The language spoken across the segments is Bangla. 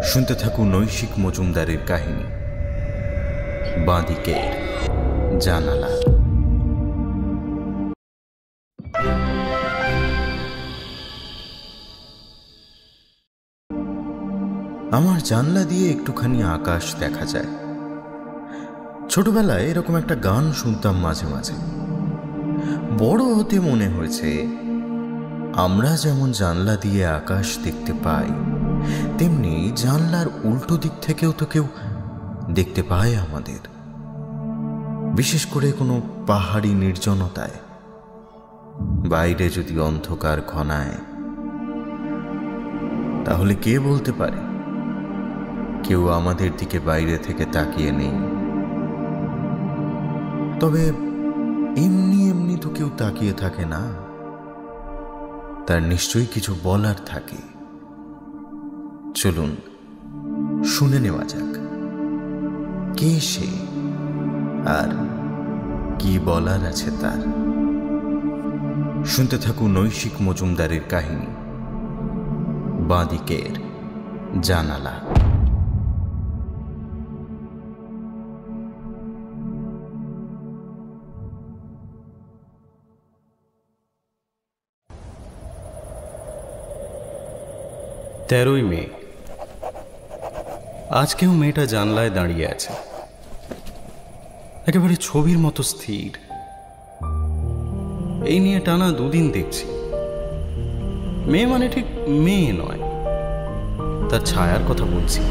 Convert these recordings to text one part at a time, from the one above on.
শুনতে থাকুন নৈশিক মজুমদারের কাহিনী বাঁদিকের জানালা। আমার জানলা দিয়ে একটুখানি আকাশ দেখা যায়। ছোটবেলায় এরকম একটা গান শুনতাম মাঝে মাঝে। বড় হতে মনে হয়েছে আমরা যেমন জানলা দিয়ে আকাশ দেখতে পাই, তেমনি জানলার উল্টো দিক থেকেও তো কেউ দেখতে পায় আমাদের। বিশেষ করে কোনো পাহাড়ি নির্জনতায়, বাইরে যদি অন্ধকার ঘনায়, তাহলে কে বলতে পারে কেউ আমাদের দিকে বাইরে থেকে তাকিয়ে নেই? তবে এমনি এমনি তো কেউ তাকিয়ে থাকে না, তার নিশ্চয়ই কিছু বলার থাকে। চলুন শুনে নেওয়া যাক কে সে আর কি বলার আছে তার। শুনতে থাকুন নৈশিক মজুমদারের কাহিনী বাঁদিকের জানালা। তেরোই মে। আজকেও মেয়েটা জানলায় দাঁড়িয়ে আছে, একেবারে ছবির মতো স্থির। এই নিয়ে টানা দুদিন দেখছি। মেয়ে মানে ঠিক মেয়ে নয়, তার ছায়ার কথা বলছি।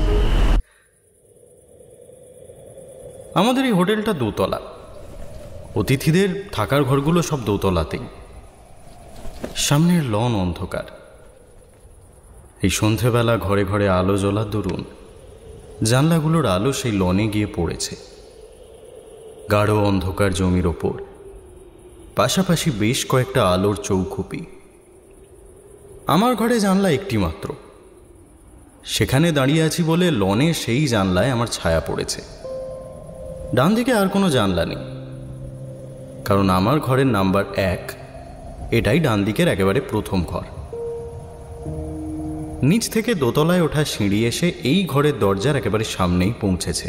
আমাদের এই হোটেলটা দোতলা, অতিথিদের থাকার ঘরগুলো সব দোতলাতেই। সামনের লন অন্ধকার। এই সন্ধেবেলা ঘরে ঘরে আলো জ্বলার দরুন জানলাগুলোর আলো সেই লনে গিয়ে পড়েছে। গাঢ় অন্ধকার জমির ওপর পাশাপাশি বেশ কয়েকটা আলোর চৌখুপি। আমার ঘরে জানলা একটি মাত্র, সেখানে দাঁড়িয়ে আছি বলে লনে সেই জানলায় আমার ছায়া পড়েছে। ডান দিকে আর কোনো জানলা নেই, কারণ আমার ঘরের নাম্বার 1, এটাই ডান দিকের একেবারে প্রথম ঘর। নিচ থেকে দোতলায় ওঠা সিঁড়ি এসে এই ঘরের দরজার একেবারে সামনেই পৌঁছেছে।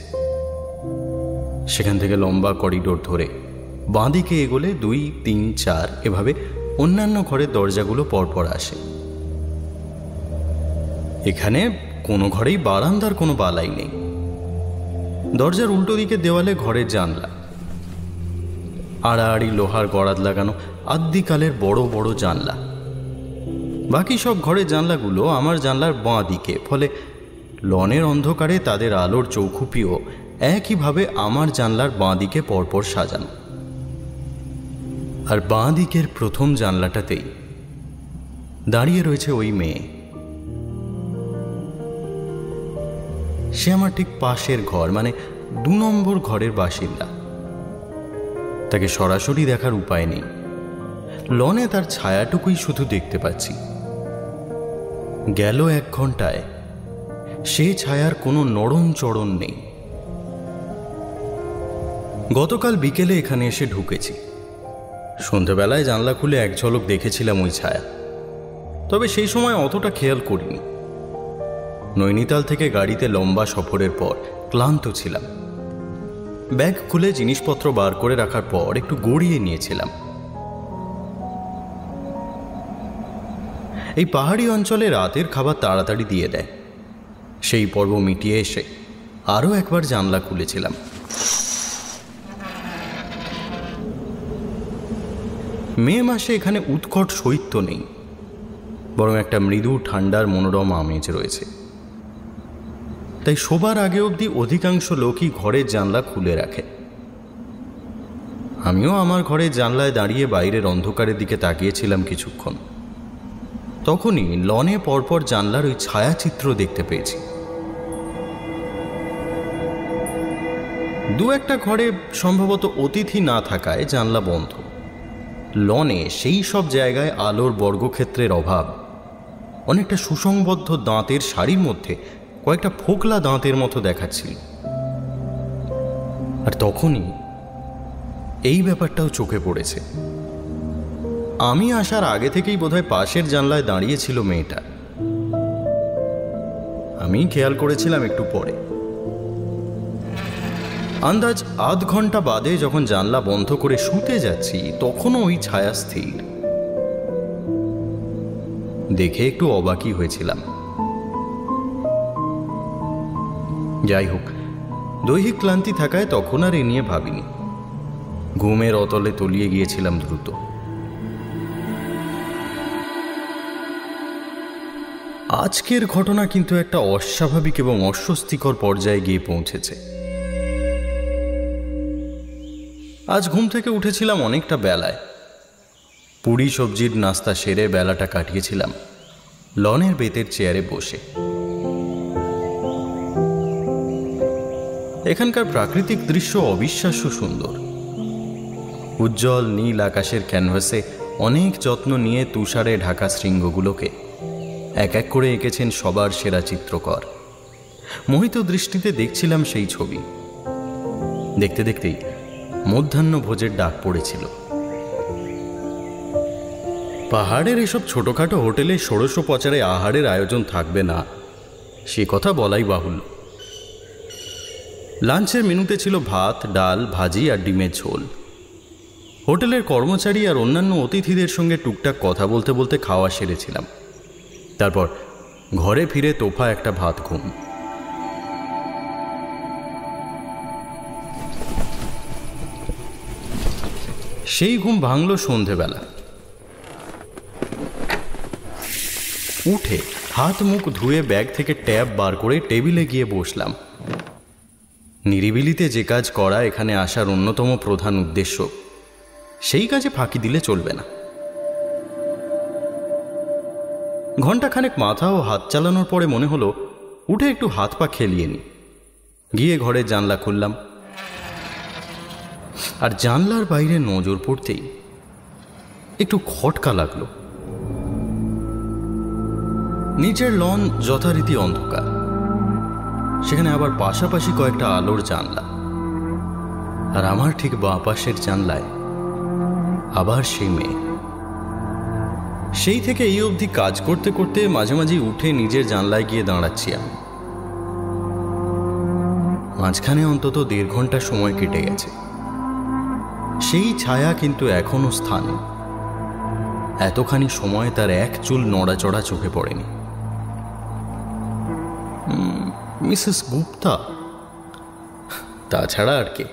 সেখান থেকে লম্বা করিডোর ধরে বাঁদিকে এগোলে 2, 3, 4 এভাবে অন্যান্য ঘরের দরজাগুলো পরপর আসে। এখানে কোনো ঘরেই বারান্দার কোনো বালাই নেই। দরজার উল্টো দিকে দেওয়ালে ঘরের জানলা, আড়াআড়ি লোহার গড়াদ লাগানো আদ্যিকালের বড় বড় জানলা। বাকি সব ঘরের জানলাগুলো আমার জানলার বাঁ দিকে, ফলে লনের অন্ধকারে তাদের আলোর চৌখুপিও একইভাবে আমার জানলার বাঁ দিকে পরপর সাজানো। আর বাঁ দিকের প্রথম জানলাটাতেই দাঁড়িয়ে রয়েছে ওই মেয়ে। সে আমার ঠিক পাশের ঘর, মানে 2 নম্বর ঘরের বাসিন্দা। তাকে সরাসরি দেখার উপায় নেই, লনে তার ছায়াটুকুই শুধু দেখতে পাচ্ছি। গেল 1 ঘন্টায় সে ছায়ার কোনো নড়ন চড়ন নেই। গতকাল বিকেলে এখানে এসে ঢুকেছি। সন্ধ্যাবেলায় জানলা খুলে এক ঝলক দেখেছিলাম ওই ছায়া, তবে সেই সময় অতটা খেয়াল করিনি। নৈনিতাল থেকে গাড়িতে লম্বা সফরের পর ক্লান্ত ছিলাম। ব্যাগ খুলে জিনিসপত্র বার করে রাখার পর একটু গড়িয়ে নিয়েছিলাম। এই পাহাড়ি অঞ্চলে রাতের খাবার তাড়াতাড়ি দিয়ে দেয়। সেই পর্ব মিটিয়ে এসে আরও একবার জানলা খুলেছিলাম। মে মাসে এখানে উৎকট শৈত্য নেই, বরং একটা মৃদু ঠান্ডার মনোরম আমেজ রয়েছে। তাই শোবার আগে অবধি অধিকাংশ লোকই ঘরের জানলা খুলে রাখে। আমিও আমার ঘরের জানলায় দাঁড়িয়ে বাইরের অন্ধকারের দিকে তাকিয়েছিলাম কিছুক্ষণ। তখনই লনে পরপর জানলার ওই ছায়াচিত্র দেখতে পেয়েছি। 2-1টা ঘরে সম্ভবত অতিথি না থাকায় জানলা বন্ধ। লনে সেই সব জায়গায় আলোর বর্গক্ষেত্রের অভাব। অনেকটা সুসংবদ্ধ দাঁতের সারির মধ্যে কয়েকটা ফোকলা দাঁতের মতো দেখাচ্ছিল। আর তখনই এই ব্যাপারটাও চোখে পড়েছে। আমি আসার আগে থেকেই বোধহয় পাশের জানলায় দাঁড়িয়েছিল মেয়েটা। আমি খেয়াল করেছিলাম একটু পরে। আন্দাজ আধ ঘন্টা বাদে যখন জানলা বন্ধ করে শুতে যাচ্ছি, তখনও ওই ছায়া স্থির। দেখে একটু অবাকই হয়েছিলাম। যাই হোক, দৈহিক ক্লান্তি থাকায় তখন আর এ নিয়ে ভাবিনি। ঘুমের অতলে তলিয়ে গিয়েছিলাম দ্রুত। আজকের ঘটনা কিন্তু একটা অস্বাভাবিক এবং অস্বস্তিকর পর্যায়ে গিয়ে পৌঁছেছে। আজ ঘুম থেকে উঠেছিলাম অনেকটা বেলায়। পুরি সবজির নাস্তা সেরে বেলাটা কাটিয়েছিলাম লনের বেতের চেয়ারে বসে। এখানকার প্রাকৃতিক দৃশ্য অবিশ্বাস্য সুন্দর। উজ্জ্বল নীল আকাশের ক্যানভাসে অনেক যত্ন নিয়ে তুষারে ঢাকা শৃঙ্গগুলোকে এক এক করে এঁকেছেন সবার সেরা চিত্রকর। মোহিত দৃষ্টিতে দেখছিলাম সেই ছবি। দেখতে দেখতেই মধ্যাহ্ন ভোজের ডাক পড়েছিল। পাহাড়ের এসব ছোটখাটো হোটেলে ষোড়শোপচারে আহারের আয়োজন থাকবে না, সে কথা বলাই বাহুল্য। লাঞ্চের মেনুতে ছিল ভাত, ডাল, ভাজি আর ডিমের ঝোল। হোটেলের কর্মচারী আর অন্যান্য অতিথিদের সঙ্গে টুকটাক কথা বলতে বলতে খাওয়া সেরেছিলাম। তারপর ঘরে ফিরে তোফা একটা ভাত ঘুম। সেই ঘুম ভাঙল সন্ধেবেলা। উঠে হাত মুখ ধুয়ে ব্যাগ থেকে ট্যাব বার করে টেবিলে গিয়ে বসলাম। নিরিবিলিতে যে কাজ করা এখানে আসার অন্যতম প্রধান উদ্দেশ্য, সেই কাজে ফাঁকি দিলে চলবে না। ঘণ্টাখানেক মাথা ও হাত চালানোর পরে মনে হলো উঠে একটু হাত পা খেলিয়ে নি। গিয়ে ঘরের জানলা খুললাম, আর জানলার বাইরে নজর পড়তেই একটু খটকা লাগলো। নিচের লন যথারীতি অন্ধকার, সেখানে আবার পাশাপাশি কয়েকটা আলোর জানলা, আর আমার ঠিক বাঁ পাশের জানলায় আবার সেই মেয়ে। সেই থেকে এই অবধি কাজ করতে করতে মাঝে মাঝে উঠে নিজের জানলায় গিয়ে দাঁড়াচ্ছি আমি। মাঝখানে অন্তত 1.5 ঘন্টা সময় কেটে গেছে। সেই ছায়া কিন্তু এখনো স্থানে। এতখানি সময় তার এক চুল নড়াচড়া চোখে পড়েনি। মিসেস গুপ্তা, তাছাড়া আর কে?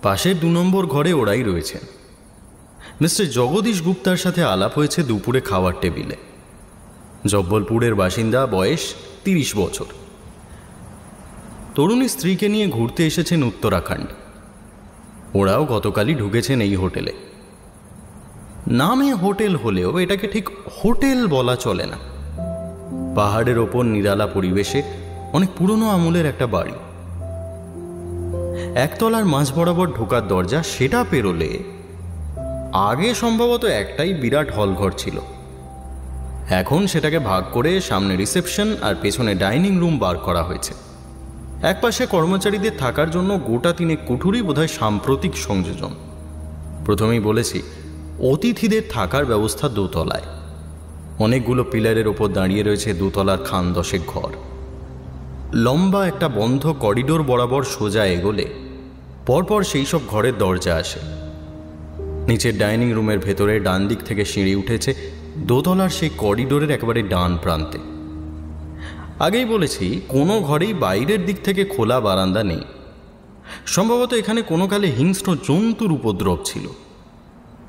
পাশের 2 নম্বর ঘরে ওরাই রয়েছেন। মিস্টার জগদীশ গুপ্তার সাথে আলাপ হয়েছে দুপুরে খাওয়ার টেবিলে। জব্বলপুরের বাসিন্দা, বয়স 30 বছর। তরুণী স্ত্রীকে নিয়ে ঘুরতে এসেছেন উত্তরাখণ্ড। ওরাও গতকালই ঢুকেছেন এই হোটেলে। নামে হোটেল হলেও এটাকে ঠিক হোটেল বলা চলে না। পাহাড়ের ওপর নিরালা পরিবেশে অনেক পুরনো আমলের একটা বাড়ি। একতলার মাঝ বরাবর ঢোকার দরজা, সেটা পেরোলে আগে সম্ভবত একটাই বিরাট হলঘর ছিল। এখন সেটাকে ভাগ করে সামনে রিসেপশন আর পেছনে ডাইনিং রুম বার করা হয়েছে। একপাশে কর্মচারীদের থাকার জন্য গোটা 3 কুঠুরি বোধহয় সাম্প্রতিক সংযোজন। প্রথমেই বলেছি, অতিথিদের থাকার ব্যবস্থা 2 তলায়। অনেকগুলো পিলারের ওপর দাঁড়িয়ে রয়েছে 2 তলার খান 10 ঘর। লম্বা একটা বন্ধ করিডোর বরাবর সোজা এগোলে পরপর সেই সব ঘরের দরজা আসে। নিচের ডাইনিং রুমের ভেতরে ডান দিক থেকে সিঁড়ি উঠেছে 2 তলার সেই করিডোরের একেবারে ডান প্রান্তে। আগেই বলেছি, কোনো ঘরেই বাইরের দিক থেকে খোলা বারান্দা নেই। সম্ভবত এখানে কোনো কালে হিংস্র জন্তুর উপদ্রব ছিল।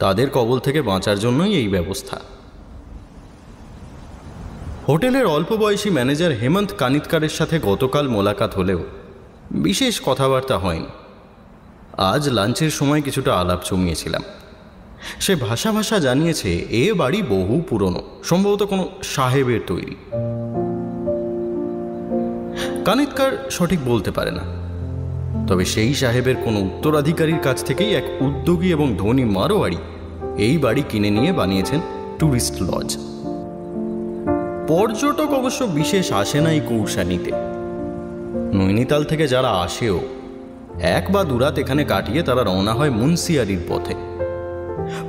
তাদের কবল থেকে বাঁচার জন্যই এই ব্যবস্থা। হোটেলের অল্প বয়সী ম্যানেজার হেমন্ত কানিতকারের সাথে গতকাল মোলাকাত হলেও বিশেষ কথাবার্তা হয়নি। আজ লাঞ্চের সময় কিছুটা আলাপ জমিয়েছিলাম। সে ভাষা জানিয়েছে এ বাড়ি বহু পুরনো, সম্ভবত কোনো সাহেবের তৈরি। কানিতকার সঠিক বলতে পারে না, তবে সেই সাহেবের কোনো উত্তরাধিকারীর কাছ থেকেই এক উদ্যোগী এবং ধনী মারোয়ারি এই বাড়ি কিনে নিয়ে বানিয়েছেন ট্যুরিস্ট লজ। পর্যটক অবশ্য বিশেষ আসে না এই কৌশানীতে। নৈনিতাল থেকে যারা আসেও 1 বা 2 রাত এখানে কাটিয়ে তারা রওনা হয় মুন্সিয়ারির পথে।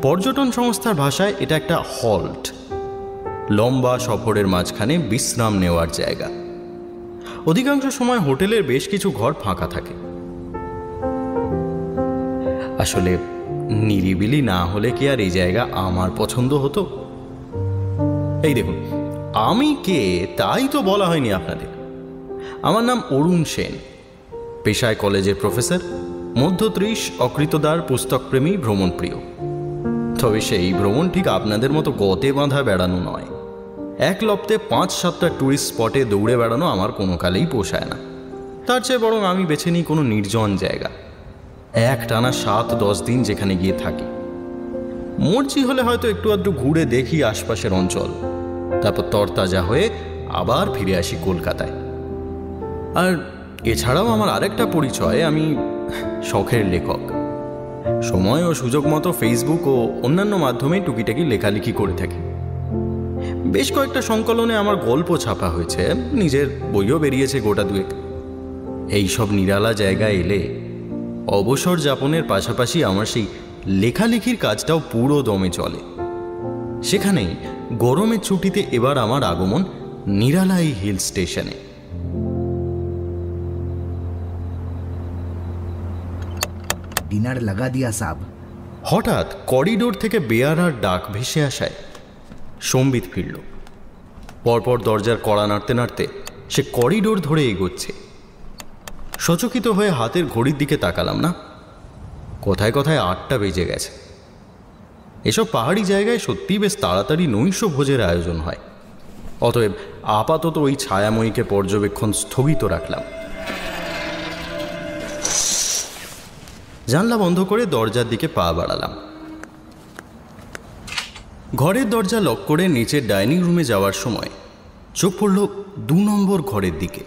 পর্যটন সংস্থার ভাষায় এটা একটা হল্ট, লম্বা সফরের মাঝখানে বিশ্রাম নেওয়ার জায়গা। অধিকাংশ সময় হোটেলের বেশ কিছু ঘর ফাঁকা থাকে। আসলে নিরিবিলি না হলে কি আর এই জায়গা আমার পছন্দ হতো? এই দেখুন, আমি কে তাই তো বলা হয়নি আপনাদের। আমার নাম অরুণ সেন, পেশায় কলেজের প্রফেসর, মধ্য 30, অকৃতদার, পুস্তকপ্রেমী, ভ্রমণপ্রিয়। তবে সেই ভ্রমণ ঠিক আপনাদের মতো গতে বাঁধা বেড়ানো নয়। এক লপ্তে 5-7টা ট্যুরিস্ট স্পটে দৌড়ে বেড়ানো আমার কোনো কালেই পোষায় না। তার চেয়ে বরং আমি বেছে নিই কোনো নির্জন জায়গা, এক টানা 7-10 দিন যেখানে গিয়ে থাকি। মর্জি হলে হয়তো একটু আধটু ঘুরে দেখি আশপাশের অঞ্চল, তারপর তরতাজা হয়ে আবার ফিরে আসি কলকাতায়। আর এছাড়াও আমার আরেকটা পরিচয়, আমি শখের লেখক। সময় ও সুযোগ মতো ফেসবুক ও অন্যান্য মাধ্যমে টুকিটাকি লেখালেখি করে থাকি। বেশ কয়েকটা সংকলনে আমার গল্প ছাপা হয়েছে, নিজের বইও বেরিয়েছে গোটা দুয়েক। এইসব নিরালা জায়গায় এলে অবসর যাপনের পাশাপাশি আমার সেই লেখালেখির কাজটাও পুরো দমে চলে। সেখানেই গরমের ছুটিতে এবার আমার আগমন নিরালা এই হিল স্টেশনে। ডিনার লাগা দিয়া সাব। হঠাৎ করিডোর থেকে বেয়ারার ডাক ভেসে আসায় সম্বিত ফিরল। পরপর দরজার কড়া নাড়তে নাড়তে সে করিডোর ধরে এগোচ্ছে। সচকিত হয়ে হাতের ঘড়ির দিকে তাকালাম না, কথায় কথায় 8টা বেজে গেছে। এসব পাহাড়ি জায়গায় সত্যিই বেশ তাড়াতাড়ি নৈশ ভোজের আয়োজন হয়। অতএব আপাতত ওই ছায়াময়ীকে পর্যবেক্ষণ স্থগিত রাখলাম। জানলা বন্ধ করে দরজার দিকে পা বাড়ালাম। ঘরের দরজা লক করে নিচের ডাইনিং রুমে যাওয়ার সময় চোখ পড়ল 2 নম্বর ঘরের দিকে।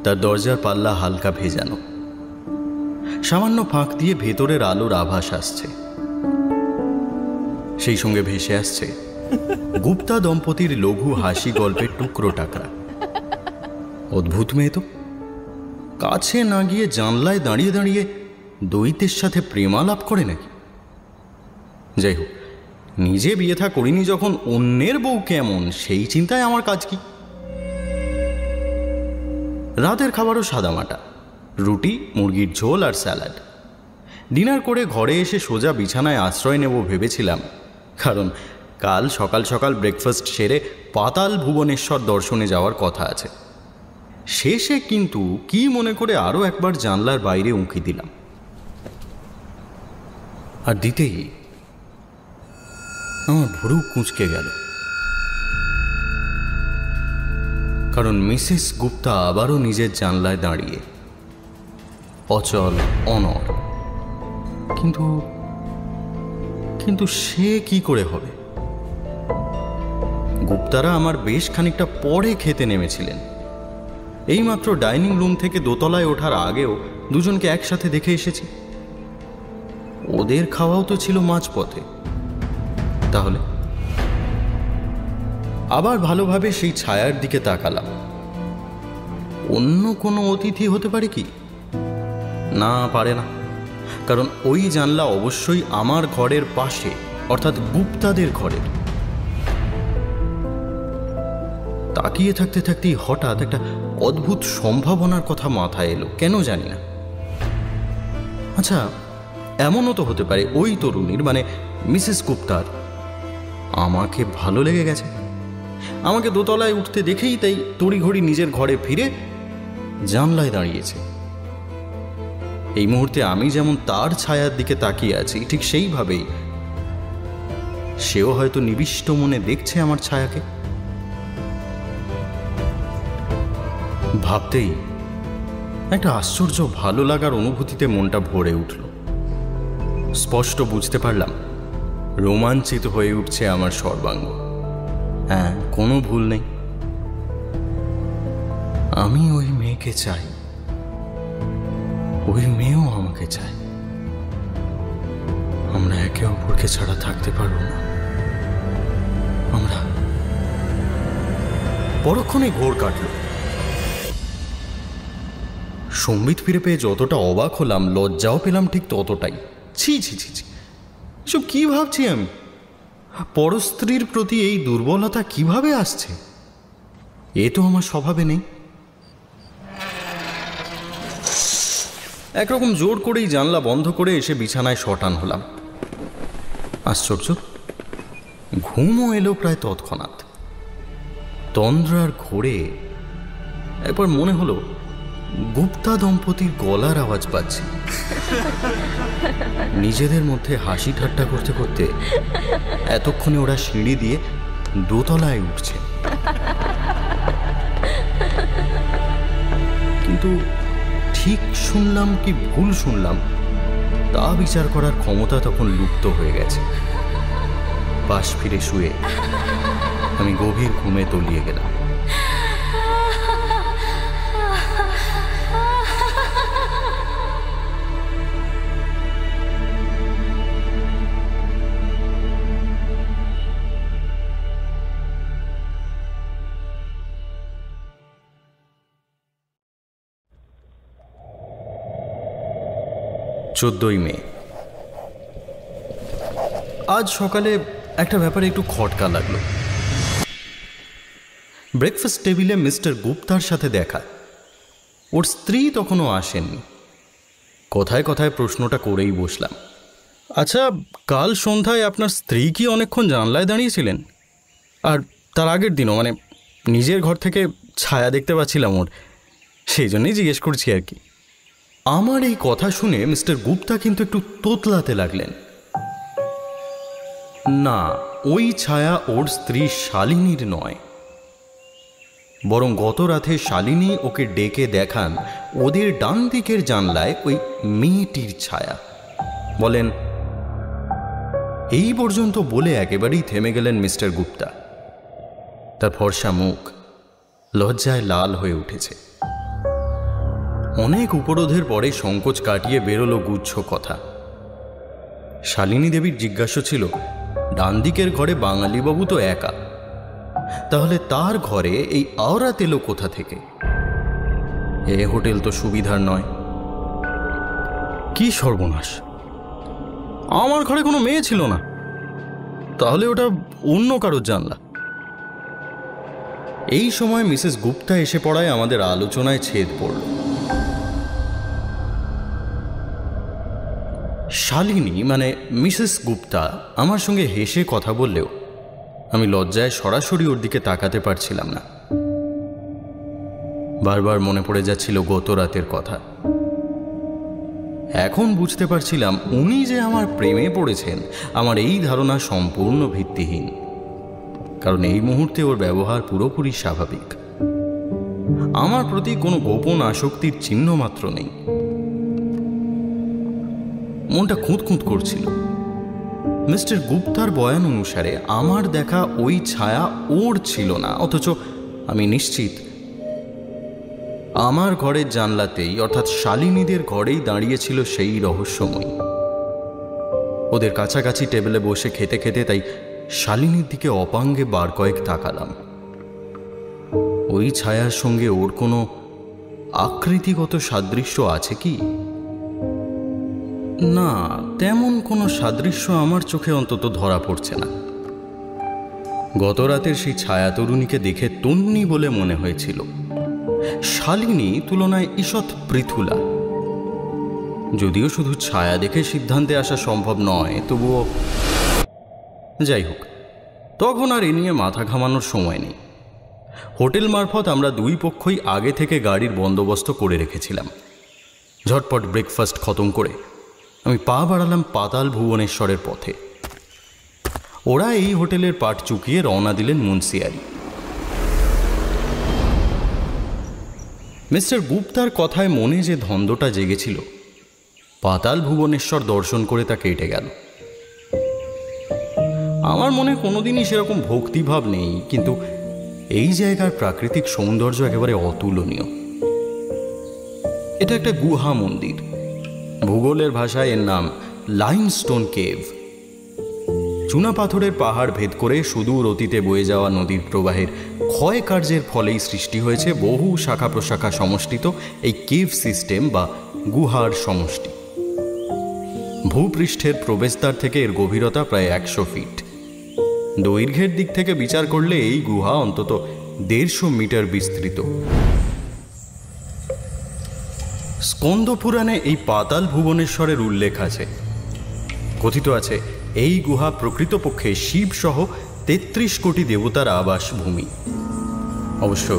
তার দরজার পাল্লা হালকা ভেজানো, সামান্য ফাঁক দিয়ে ভেতরের আলোর আভাস আসছে। সেই সঙ্গে ভেসে আসছে গুপ্তা দম্পতির লঘু হাসি গল্পের টুকরো টাকরা। অদ্ভুত মেয়ে তো, কাছে না গিয়ে জানলায় দাঁড়িয়ে দাঁড়িয়ে দৈত্যের সাথে প্রেমালাপ করে নাকি? যাই হোক, নিজে বিয়ে থা করিনি যখন অন্যের বউ কেমন সেই চিন্তায় আমার কাজ কি। রাতের খাবারও সাদামাটা, রুটি, মুরগির ঝোল আর স্যালাড। ডিনার করে ঘরে এসে সোজা বিছানায় আশ্রয় নেব ভেবেছিলাম, কারণ কাল সকাল সকাল ব্রেকফাস্ট সেরে পাতাল ভুবনেশ্বর দর্শনে যাওয়ার কথা আছে। শেষে কিন্তু কি মনে করে আরও একবার জানলার বাইরে উঁকি দিলাম। আর দিতেই আমার ভুরু কুঁচকে গেল, কারণ মিসেস গুপ্তা আবারও নিজের জানলায় দাঁড়িয়ে অচল, অনড়। কিন্তু সে কি করে হবে? গুপ্তারা আমার বেশ খানিকটা পরে খেতে নেমেছিলেন। এইমাত্র ডাইনিং রুম থেকে দোতলায় ওঠার আগেও দুজনকে একসাথে দেখে এসেছি। ওদের খাওয়াও তো ছিল মাঝপথে। তাহলে আবার ভালোভাবে সেই ছায়ার দিকে তাকালাম। অন্য কোনো অতিথি হতে পারে কি? না, পারে না, কারণ ওই জানলা অবশ্যই আমার ঘরের পাশে, অর্থাৎ গুপ্তাদের ঘরের। তাকিয়ে থাকতে থাকতেই হঠাৎ একটা অদ্ভুত সম্ভাবনার কথা মাথায় এলো, কেন জানি না। আচ্ছা, এমনও তো হতে পারে ওই তরুণীর, মানে মিসেস গুপ্তার, আমাকে ভালো লেগে গেছে। আমাকে দোতলায় উঠতে দেখেই তাই তড়িঘড়ি নিজের ঘরে ফিরে জানলায় দাঁড়িয়েছে। এই মুহূর্তে আমি যেমন তার ছায়ার দিকে তাকিয়ে আছি, ঠিক সেইভাবেই সেও হয়তো নিবিষ্ট মনে দেখছে আমার ছায়াকে। ভাবতেই একটা আশ্চর্য ভালো লাগার অনুভূতিতে মনটা ভরে উঠল। স্পষ্ট বুঝতে পারলাম রোমাঞ্চিত হয়ে উঠছে আমার সর্বাঙ্গ। হ্যাঁ, কোনো ভুল নেই, আমি ওই মেয়েকে চাই, ওই মেয়েও আমাকে চায়। আমরা একে অপরকে ছাড়া থাকতে পারবো না। আমরা পরক্ষণে ঘোর কাটল। সম্বিত ফিরে পেয়ে যতটা অবাক হলাম, লজ্জাও পেলাম ঠিক ততটাই। ছি ছি ছি ছি, এসব কি ভাবছি আমি? পরস্ত্রীর প্রতি এই দুর্বলতা কিভাবে আসছে? এ তো আমার স্বভাবে নেই। একরকম জোর করেই জানলা বন্ধ করে এসে বিছানায় শটান হলাম। আশ্চর্য, ঘুমও এলো প্রায় তৎক্ষণাৎ। তন্দ্রার ঘোরে একবার মনে হলো গুপ্তা দম্পতির গলার আওয়াজ পাচ্ছি। নিজেদের মধ্যে হাসি ঠাট্টা করতে করতে এতক্ষণে ওরা সিঁড়ি দিয়ে দোতলায় উঠছে। কিন্তু ঠিক শুনলাম কি ভুল শুনলাম তা বিচার করার ক্ষমতা তখন লুপ্ত হয়ে গেছে। পাশ ফিরে শুয়ে আমি গভীর ঘুমে তলিয়ে গেলাম। মে। আজ সকালে একটা ব্যাপারে একটু খটকা লাগলো। ব্রেকফাস্ট টেবিলে মিস্টার গুপ্তার সাথে দেখা। ওর স্ত্রী তখনও আসেননি। কথায় কথায় প্রশ্নটা করেই বসলাম, আচ্ছা, কাল সন্ধ্যায় আপনার স্ত্রী কি অনেকক্ষণ জানলায় দাঁড়িয়েছিলেন? আর তার আগের দিনও, মানে নিজের ঘর থেকে ছায়া দেখতে পাচ্ছিলাম ওর, সেই জন্যই জিজ্ঞেস করছি আর কি। আমার এই কথা শুনে মিস্টার গুপ্তা কিন্তু একটু তোতলাতে লাগলেন। না, ওই ছায়া ওর স্ত্রী শালিনীর নয়, বরং গত রাতে শালিনী ওকে ডেকে দেখান ওদের ডান দিকের জানলায় ওই মেয়েটির ছায়া। বলেন, এই পর্যন্ত বলে একেবারেই থেমে গেলেন মিস্টার গুপ্তা। তার ফর্সা মুখ লজ্জায় লাল হয়ে উঠেছে। অনেক উপরোধের পরে সংকোচ কাটিয়ে বেরোলো গুচ্ছ কথা। শালিনী দেবীর জিজ্ঞাসা ছিল, ডান দিকের ঘরে বাঙালিবাবু তো একা, তাহলে তার ঘরে এই আওরাত এলো কোথা থেকে? এ হোটেল তো সুবিধার নয়। কি সর্বনাশ, আমার ঘরে কোনো মেয়ে ছিল না, তাহলে ওটা অন্য কারোর জানলা। এই সময় মিসেস গুপ্তা এসে পড়ায় আমাদের আলোচনায় ছেদ পড়ল। শালিনী মানে মিসেস গুপ্তা আমার সঙ্গে হেসে কথা বললেও আমি লজ্জায় সরাসরি ওর দিকে তাকাতে পারছিলাম না। বারবার মনে পড়ে যাচ্ছিল গত রাতের কথা। এখন বুঝতে পারছিলাম উনি যে আমার প্রেমে পড়েছেন আমার এই ধারণা সম্পূর্ণ ভিত্তিহীন, কারণ এই মুহূর্তে ওর ব্যবহার পুরোপুরি স্বাভাবিক। আমার প্রতি কোনো গোপন আসক্তির চিহ্ন মাত্র নেই। মনটা খুঁতখুঁত করছিল। মিস্টার গুপ্তার বয়ান অনুসারে আমার দেখা ওই ছায়া ওর ছিল না, অথচ আমি নিশ্চিত আমার ঘরের জানলাতেই, অর্থাৎ শালিনীদের ঘরেই দাঁড়িয়েছিল সেই রহস্যময়ী। ওদের কাছাকাছি টেবিলে বসে খেতে খেতে তাই শালিনীর দিকে অপাঙ্গে বার কয়েক তাকালাম। ওই ছায়ার সঙ্গে ওর কোনো আকৃতিগত সাদৃশ্য আছে কি? না, তেমন কোনো সাদৃশ্য আমার চোখে অন্তত ধরা পড়ছে না। গত রাতের সেই ছায়া তরুণীকে দেখে তন্নি বলে মনে হয়েছিল। শালিনী তুলনায় ঈষৎ পৃথুলা। যদিও শুধু ছায়া দেখে সিদ্ধান্তে আসা সম্ভব নয়, তবুও যাই হোক, তখন আর এ নিয়ে মাথা ঘামানোর সময় নেই। হোটেল মারফত আমরা দুই পক্ষই আগে থেকে গাড়ির বন্দোবস্ত করে রেখেছিলাম। ঝটপট ব্রেকফাস্ট খতম করে আমি পা বাড়ালাম পাতাল ভুবনেশ্বরের পথে। ওরা এই হোটেলের পাট চুকিয়ে রওনা দিলেন মুন্সিয়ারি। মিস্টার গুপ্তার কথায় মনে যে ধন্দটা জেগেছিল, পাতাল ভুবনেশ্বর দর্শন করে তা কেটে গেল। আমার মনে কোনোদিনই সেরকম ভক্তিভাব নেই, কিন্তু এই জায়গার প্রাকৃতিক সৌন্দর্য একেবারে অতুলনীয়। এটা একটা গুহা মন্দির। ভূগোলের ভাষায় এর নাম লাইমস্টোন কেভ। চুনা পাথরের পাহাড় ভেদ করে সুদূর অতীতে বয়ে যাওয়া নদীর প্রবাহের ক্ষয় কার্যের ফলেই সৃষ্টি হয়েছে বহু শাখা প্রশাখা সমষ্টিত এই কেভ সিস্টেম বা গুহার সমষ্টি। ভূপৃষ্ঠের প্রবেশদ্বার থেকে এর গভীরতা প্রায় 100 ফিট। দৈর্ঘ্যের দিক থেকে বিচার করলে এই গুহা অন্তত 150 মিটার বিস্তৃত। স্কন্দ পুরাণে এই পাতাল ভুবনেশ্বরের উল্লেখ আছে। কথিত আছে এই গুহা প্রকৃতপক্ষে শিব সহ ৩৩ কোটি দেবতার আবাস ভূমি। অবশ্য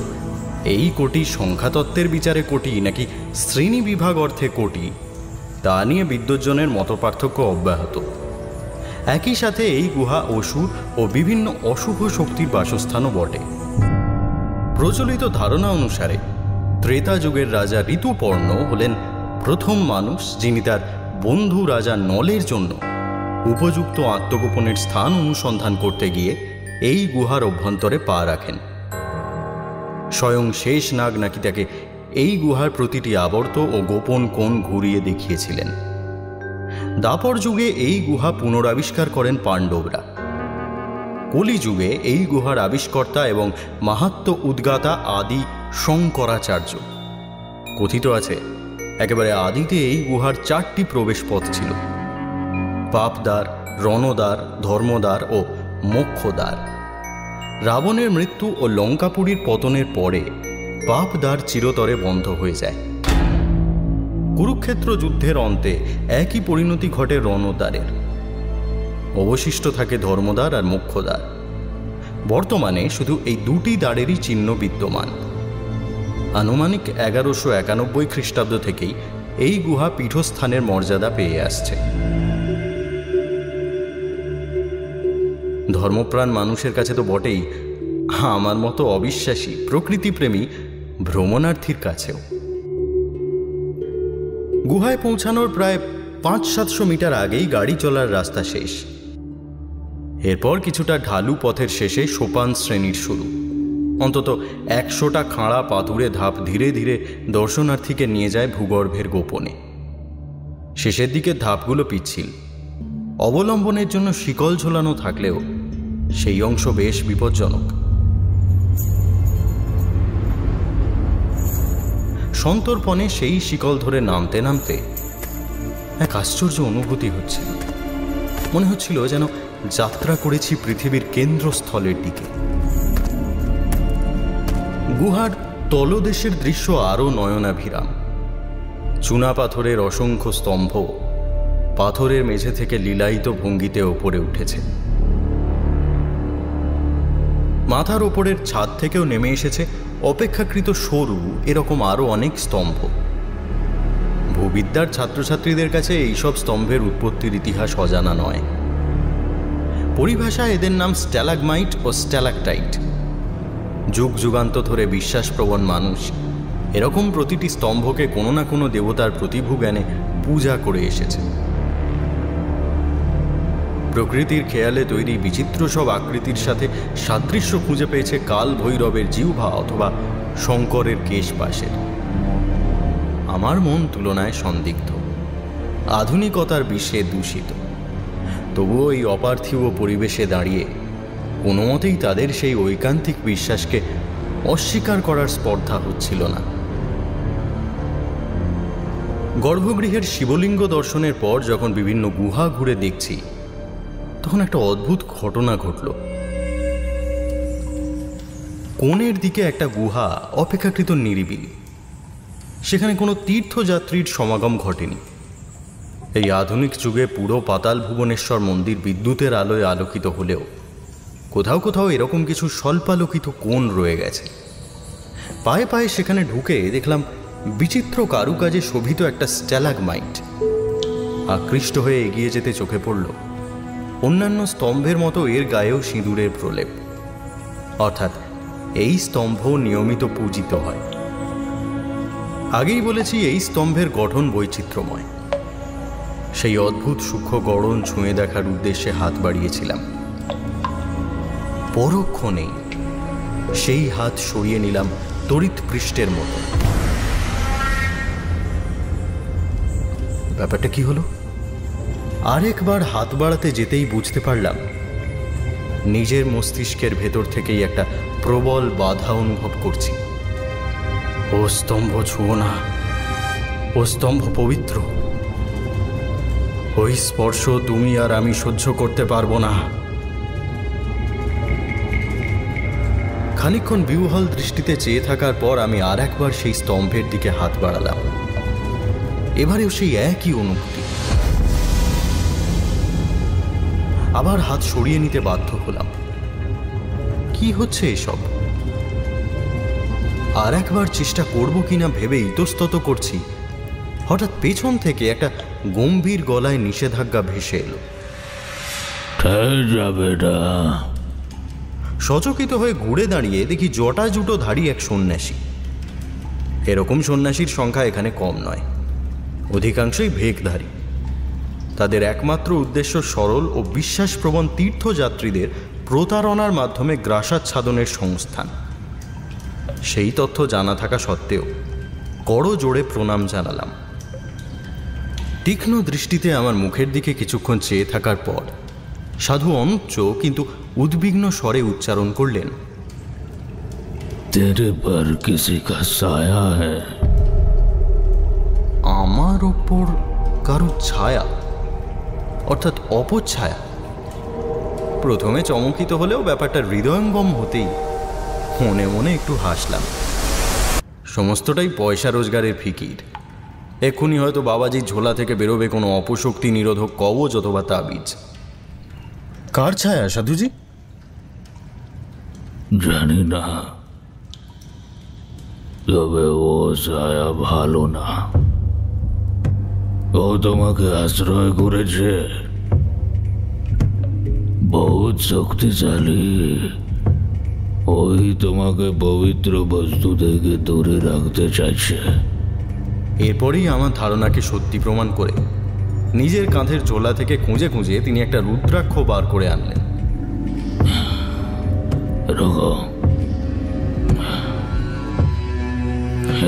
এই কোটি সংখ্যাতত্ত্বের বিচারে কোটি নাকি শ্রেণী বিভাগ অর্থে কোটি তা নিয়ে বিদ্বজ্জনের মতপার্থক্য অব্যাহত। একই সাথে এই গুহা অসুর ও বিভিন্ন অশুভ শক্তির বাসস্থানও বটে। প্রচলিত ধারণা অনুসারে ত্রেতা যুগের রাজা ঋতুপর্ণ হলেন প্রথম মানুষ যিনি তার বন্ধু রাজা নলের জন্য উপযুক্ত আত্মগোপনের স্থান অনুসন্ধান করতে গিয়ে এই গুহার অভ্যন্তরে পা রাখেন। স্বয়ং শেষ নাগ নাকি তাকে এই গুহার প্রতিটি আবর্ত ও গোপন কোণ ঘুরিয়ে দেখিয়েছিলেন। দাপর যুগে এই গুহা পুনরাবিষ্কার করেন পাণ্ডবরা। কলিযুগে এই গুহার আবিষ্কর্তা এবং মাহাত্ম্য উদ্গাতা আদি শঙ্করাচার্য। কথিত আছে একেবারে আদিতে এই গুহার 4টি প্রবেশ পথ ছিল: পাপদ্বার, রণদ্বার, ধর্মদ্বার ও মোক্ষদ্বার। রাবণের মৃত্যু ও লঙ্কাপুরীর পতনের পরে পাপদ্বার চিরতরে বন্ধ হয়ে যায়। কুরুক্ষেত্র যুদ্ধের অন্তে একই পরিণতি ঘটে রণদ্বারের। অবশিষ্ট থাকে ধর্মদ্বার আর মোক্ষদ্বার। বর্তমানে শুধু এই 2টি দ্বারেরই চিহ্ন বিদ্যমান। আনুমানিক 1191 খ্রিস্টাব্দ থেকেই এই গুহা পীঠস্থানের মর্যাদা পেয়ে আসছে। ধর্মপ্রাণ মানুষের কাছে তো বটেই, আমার মতো অবিশ্বাসী প্রকৃতিপ্রেমী ভ্রমণার্থীর কাছেও। গুহায় পৌঁছানোর প্রায় 500-700 মিটার আগেই গাড়ি চলার রাস্তা শেষ। এরপর কিছুটা ঢালু পথের শেষে সোপান শ্রেণীর শুরু। অন্তত 100টা খাঁড়া পাথুরে ধাপ ধীরে ধীরে দর্শনার্থীকে নিয়ে যায় ভূগর্ভের গোপনে। শেষের দিকে ধাপগুলো পিচ্ছিল, অবলম্বনের জন্য শিকল ঝোলানো থাকলেও সেই অংশ বেশ বিপজ্জনক। সন্তর্পণে সেই শিকল ধরে নামতে নামতে এক আশ্চর্য অনুভূতি হচ্ছিল। মনে হচ্ছিল যেন যাত্রা করেছি পৃথিবীর কেন্দ্রস্থলের দিকে। গুহার তলদেশের দৃশ্য আরও নয়নাভিরাম। চুনা পাথরের অসংখ্য স্তম্ভ পাথরের মেঝে থেকে লীলায়িত ভঙ্গিতে ওপরে উঠেছে। মাথার ওপরের ছাদ থেকেও নেমে এসেছে অপেক্ষাকৃত সরু এরকম আরও অনেক স্তম্ভ। ভূবিদ্যার ছাত্রছাত্রীদের কাছে এইসব স্তম্ভের উৎপত্তির ইতিহাস অজানা নয়। পরিভাষায় এদের নাম স্ট্যালাগমাইট ও স্ট্যালাকটাইট। যুগ যুগান্ত ধরে বিশ্বাসপ্রবণ মানুষ এরকম প্রতিটি স্তম্ভকে কোনো না কোনো দেবতার প্রতিভু জ্ঞানে পূজা করে এসেছে। প্রকৃতির খেয়ালে তৈরি বিচিত্র সব আকৃতির সাথে সাদৃশ্য খুঁজে পেয়েছে কাল ভৈরবের জিহ্বা অথবা শঙ্করের কেশপাশের। আমার মন তুলনায় সন্দিগ্ধ, আধুনিকতার বিষে দূষিত। তবুও এই অপার্থিব পরিবেশে দাঁড়িয়ে কোনো মতেই তাদের সেই ঐকান্তিক বিশ্বাসকে অস্বীকার করার স্পর্ধা হচ্ছিল না। গর্ভগৃহের শিবলিঙ্গ দর্শনের পর যখন বিভিন্ন গুহা ঘুরে দেখছি তখন একটা অদ্ভুত ঘটনা ঘটল। কোণের দিকে একটা গুহা অপেক্ষাকৃত নিরিবিলি। সেখানে কোনো তীর্থযাত্রীর সমাগম ঘটেনি। এই আধুনিক যুগে পুরো পাতাল ভুবনেশ্বর মন্দির বিদ্যুতের আলোয় আলোকিত হলেও কোথাও কোথাও এরকম কিছু স্বল্পালোকিত কোণ রয়ে গেছে। পায়ে পায়ে সেখানে ঢুকে দেখলাম বিচিত্র কারুকাজে শোভিত একটা স্ট্যালাগমাইট। আকৃষ্ট হয়ে এগিয়ে যেতে চোখে পড়ল অন্যান্য স্তম্ভের মতো এর গায়েও সিঁদুরের প্রলেপ। অর্থাৎ এই স্তম্ভ নিয়মিত পূজিত হয়। আগেই বলেছি এই স্তম্ভের গঠন বৈচিত্র্যময়। সেই অদ্ভুত সূক্ষ্ম গড়ন ছুঁয়ে দেখার উদ্দেশ্যে হাত বাড়িয়েছিলাম। পরক্ষণেই সেই হাত সরিয়ে নিলাম তড়িৎ পৃষ্ঠের মতো। ব্যাপারটা কি হলো? আরেকবার হাত বাড়াতে যেতেই বুঝতে পারলাম নিজের মস্তিষ্কের ভেতর থেকেই একটা প্রবল বাধা অনুভব করছি। ও স্তম্ভ ছুঁয়ো না, ও স্তম্ভ পবিত্র, ওই স্পর্শ তুমি আর আমি সহ্য করতে পারবো না। খানিকক্ষণ বিহ্বল দৃষ্টিতে চেয়ে থাকার পর আমি আর একবার সেই স্তম্ভের দিকে হাত বাড়ালাম। এবারেও সেই একই অনুভূতি। আবার হাত সরিয়ে নিতে বাধ্য হলাম। কি হচ্ছে এসব? আর একবার চেষ্টা করব কিনা ভেবে ইতস্তত করছি, হঠাৎ পেছন থেকে একটা গম্ভীর গলায় নিষেধাজ্ঞা ভেসে এলো। সচকিত হয়ে ঘুরে দাঁড়িয়ে দেখি জটা জুটো ধারী এক সন্ন্যাসী। এরকম সন্ন্যাসীর সংখ্যা এখানে কম নয়, অধিকাংশই ভেকধারী। তাদের একমাত্র উদ্দেশ্য সরল ও বিশ্বাসপ্রবণ তীর্থযাত্রীদের প্রতারণার মাধ্যমে গ্রাসাচ্ছাদনের সংস্থান। সেই তথ্য জানা থাকা সত্ত্বেও করো জোড়ে প্রণাম জানালাম। তীক্ষ্ণ দৃষ্টিতে আমার মুখের দিকে কিছুক্ষণ চেয়ে থাকার পর সাধু অনুচ্চ কিন্তু উদ্বিগ্ন স্বরে উচ্চারণ করলেন, तेरे पर किसी का साया है। আমার ওপর কারো ছায়া, অর্থাৎ অপছায়া। প্রথমে চমকিত হলেও ব্যাপারটা হৃদয়ঙ্গম হতেই মনে মনে একটু হাসলাম। সমস্তটাই পয়সা রোজগারের ফিকির। এক্ষুনি হয়তো বাবাজির ঝোলা থেকে বেরোবে কোনো অপশক্তি নিরোধক কবচ অথবা তাবিজ। কার ছায়া সাধুজি? জানি না, তবে ও ছায়া ভালো না। ও তোমাকে আশ্রয় করেছে, বহুত শক্তিশালী। ওই তোমাকে পবিত্র বস্তু থেকে দূরে রাখতে চাইছে। এরপরেই আমার ধারণাকে সত্যি প্রমাণ করে নিজের কাঁধের ঝোলা থেকে খুঁজে খুঁজে তিনি একটা রুদ্রাক্ষ বার করে আনলেন। রাখো,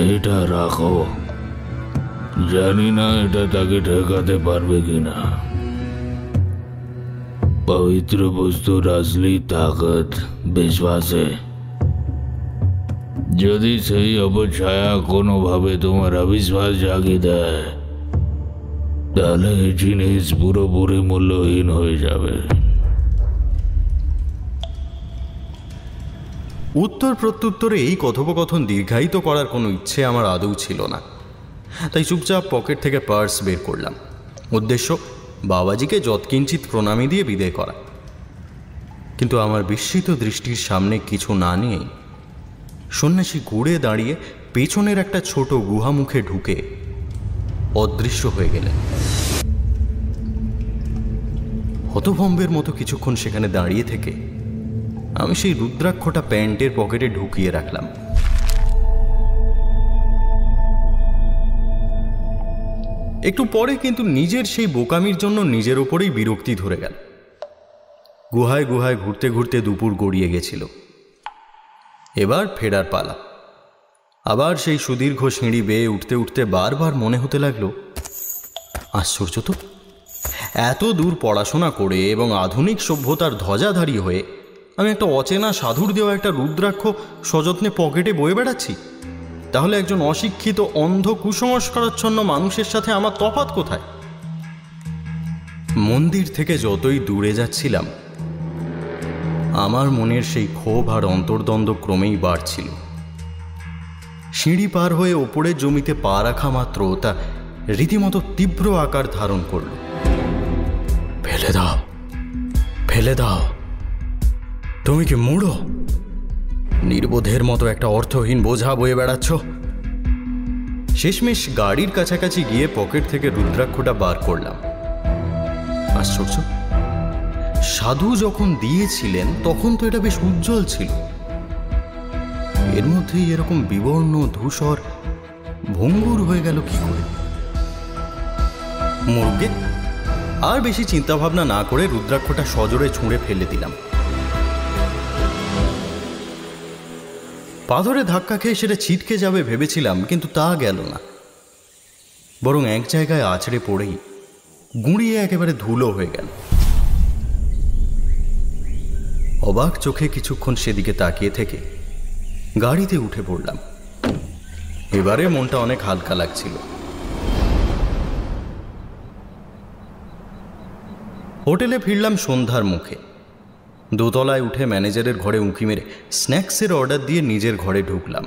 এটা রাখো। জানি না এটা তাকে ঠেকাতে পারবে কিনা। পবিত্র বস্তুর আসলি তাকত বিশ্বাসে। যদি সেই অপছায়া কোনোভাবে তোমার অবিশ্বাস জাগিয়ে দেয়, তাহলে এই জিনিস পুরোপুরি মূল্যহীন হয়ে যাবে। উত্তর প্রত্যুত্তরে এই কথোপকথন দীর্ঘায়িত করার কোনো ইচ্ছে আমার আদৌ ছিল না। তাই চুপচাপ পকেট থেকে পার্স বের করলাম। উদ্দেশ্য বাবাজিকে যৎকিঞ্চিৎ প্রণামী দিয়ে বিদায় করা। কিন্তু আমার বিস্মিত দৃষ্টির সামনে কিছু না নিয়েই সন্ন্যাসী ঘুরে দাঁড়িয়ে পেছনের একটা ছোট গুহামুখে ঢুকে অদৃশ্য হয়ে গেলেন। হতভম্বের মতো কিছুক্ষণ সেখানে দাঁড়িয়ে থেকে আমি সেই রুদ্রাক্ষটা প্যান্টের পকেটে ঢুকিয়ে রাখলাম। একটু পরে কিন্তু নিজের সেই বোকামির জন্য নিজের ওপরেই বিরক্তি ধরে গেল। গুহায় গুহায় ঘুরতে ঘুরতে দুপুর গড়িয়ে গেছিল। এবার ফেরার পালা। আবার সেই সুদীর্ঘ সিঁড়ি বেয়ে উঠতে উঠতে বারবার মনে হতে লাগলো, আশ্চর্য তো, এত দূর পড়াশোনা করে এবং আধুনিক সভ্যতার ধ্বজাধারী হয়ে আমি একটা অচেনা সাধুর দেওয়া একটা রুদ্রাক্ষ সযত্নে পকেটে বয়ে বেড়াচ্ছি। তাহলে একজন অশিক্ষিত অন্ধ কুসংস্কারাচ্ছন্ন মানুষের সাথে আমার তফাৎ কোথায়? মন্দির থেকে যতই দূরে যাচ্ছিলাম আমার মনের সেই ক্ষোভ আর অন্তর্দ্বন্দ্ব ক্রমেই বাড়ছিল। সিঁড়ি পার হয়ে ওপরের জমিতে পা রাখা মাত্র তা রীতিমতো তীব্র আকার ধারণ করল। ফেলে দাও, ফেলে দাও, তুমি কি মুড়ো? নির্বোধের মতো একটা অর্থহীন বোঝা বয়ে বেড়াচ্ছ। শেষমেশ গাড়ির কাছাকাছি গিয়ে পকেট থেকে রুদ্রাক্ষটা বার করলাম। আশ্চর্য, সাধু যখন দিয়েছিলেন তখন তো এটা বেশ উজ্জ্বল ছিল। এর মধ্যেই এরকম বিবর্ণ ধূসর ভঙ্গুর হয়ে গেল কি করে? মুরগে আর বেশি চিন্তাভাবনা না করে রুদ্রাক্ষটা সজোরে ছুঁড়ে ফেলে দিলাম। পাথরে ধাক্কা খেয়ে সেটা ছিটকে যাবে ভেবেছিলাম, কিন্তু তা গেল না। বরং এক জায়গায় আছড়ে পড়েই গুঁড়িয়ে একেবারে ধুলো হয়ে গেল। অবাক চোখে কিছুক্ষণ সেদিকে তাকিয়ে থেকে গাড়িতে উঠে পড়লাম। এবারে মনটা অনেক হালকা লাগছিল। হোটেলে ফিরলাম সন্ধ্যার মুখে। দোতলায় উঠে ম্যানেজারের ঘরে উঁকি মেরে স্ন্যাক্সের অর্ডার দিয়ে নিজের ঘরে ঢুকলাম।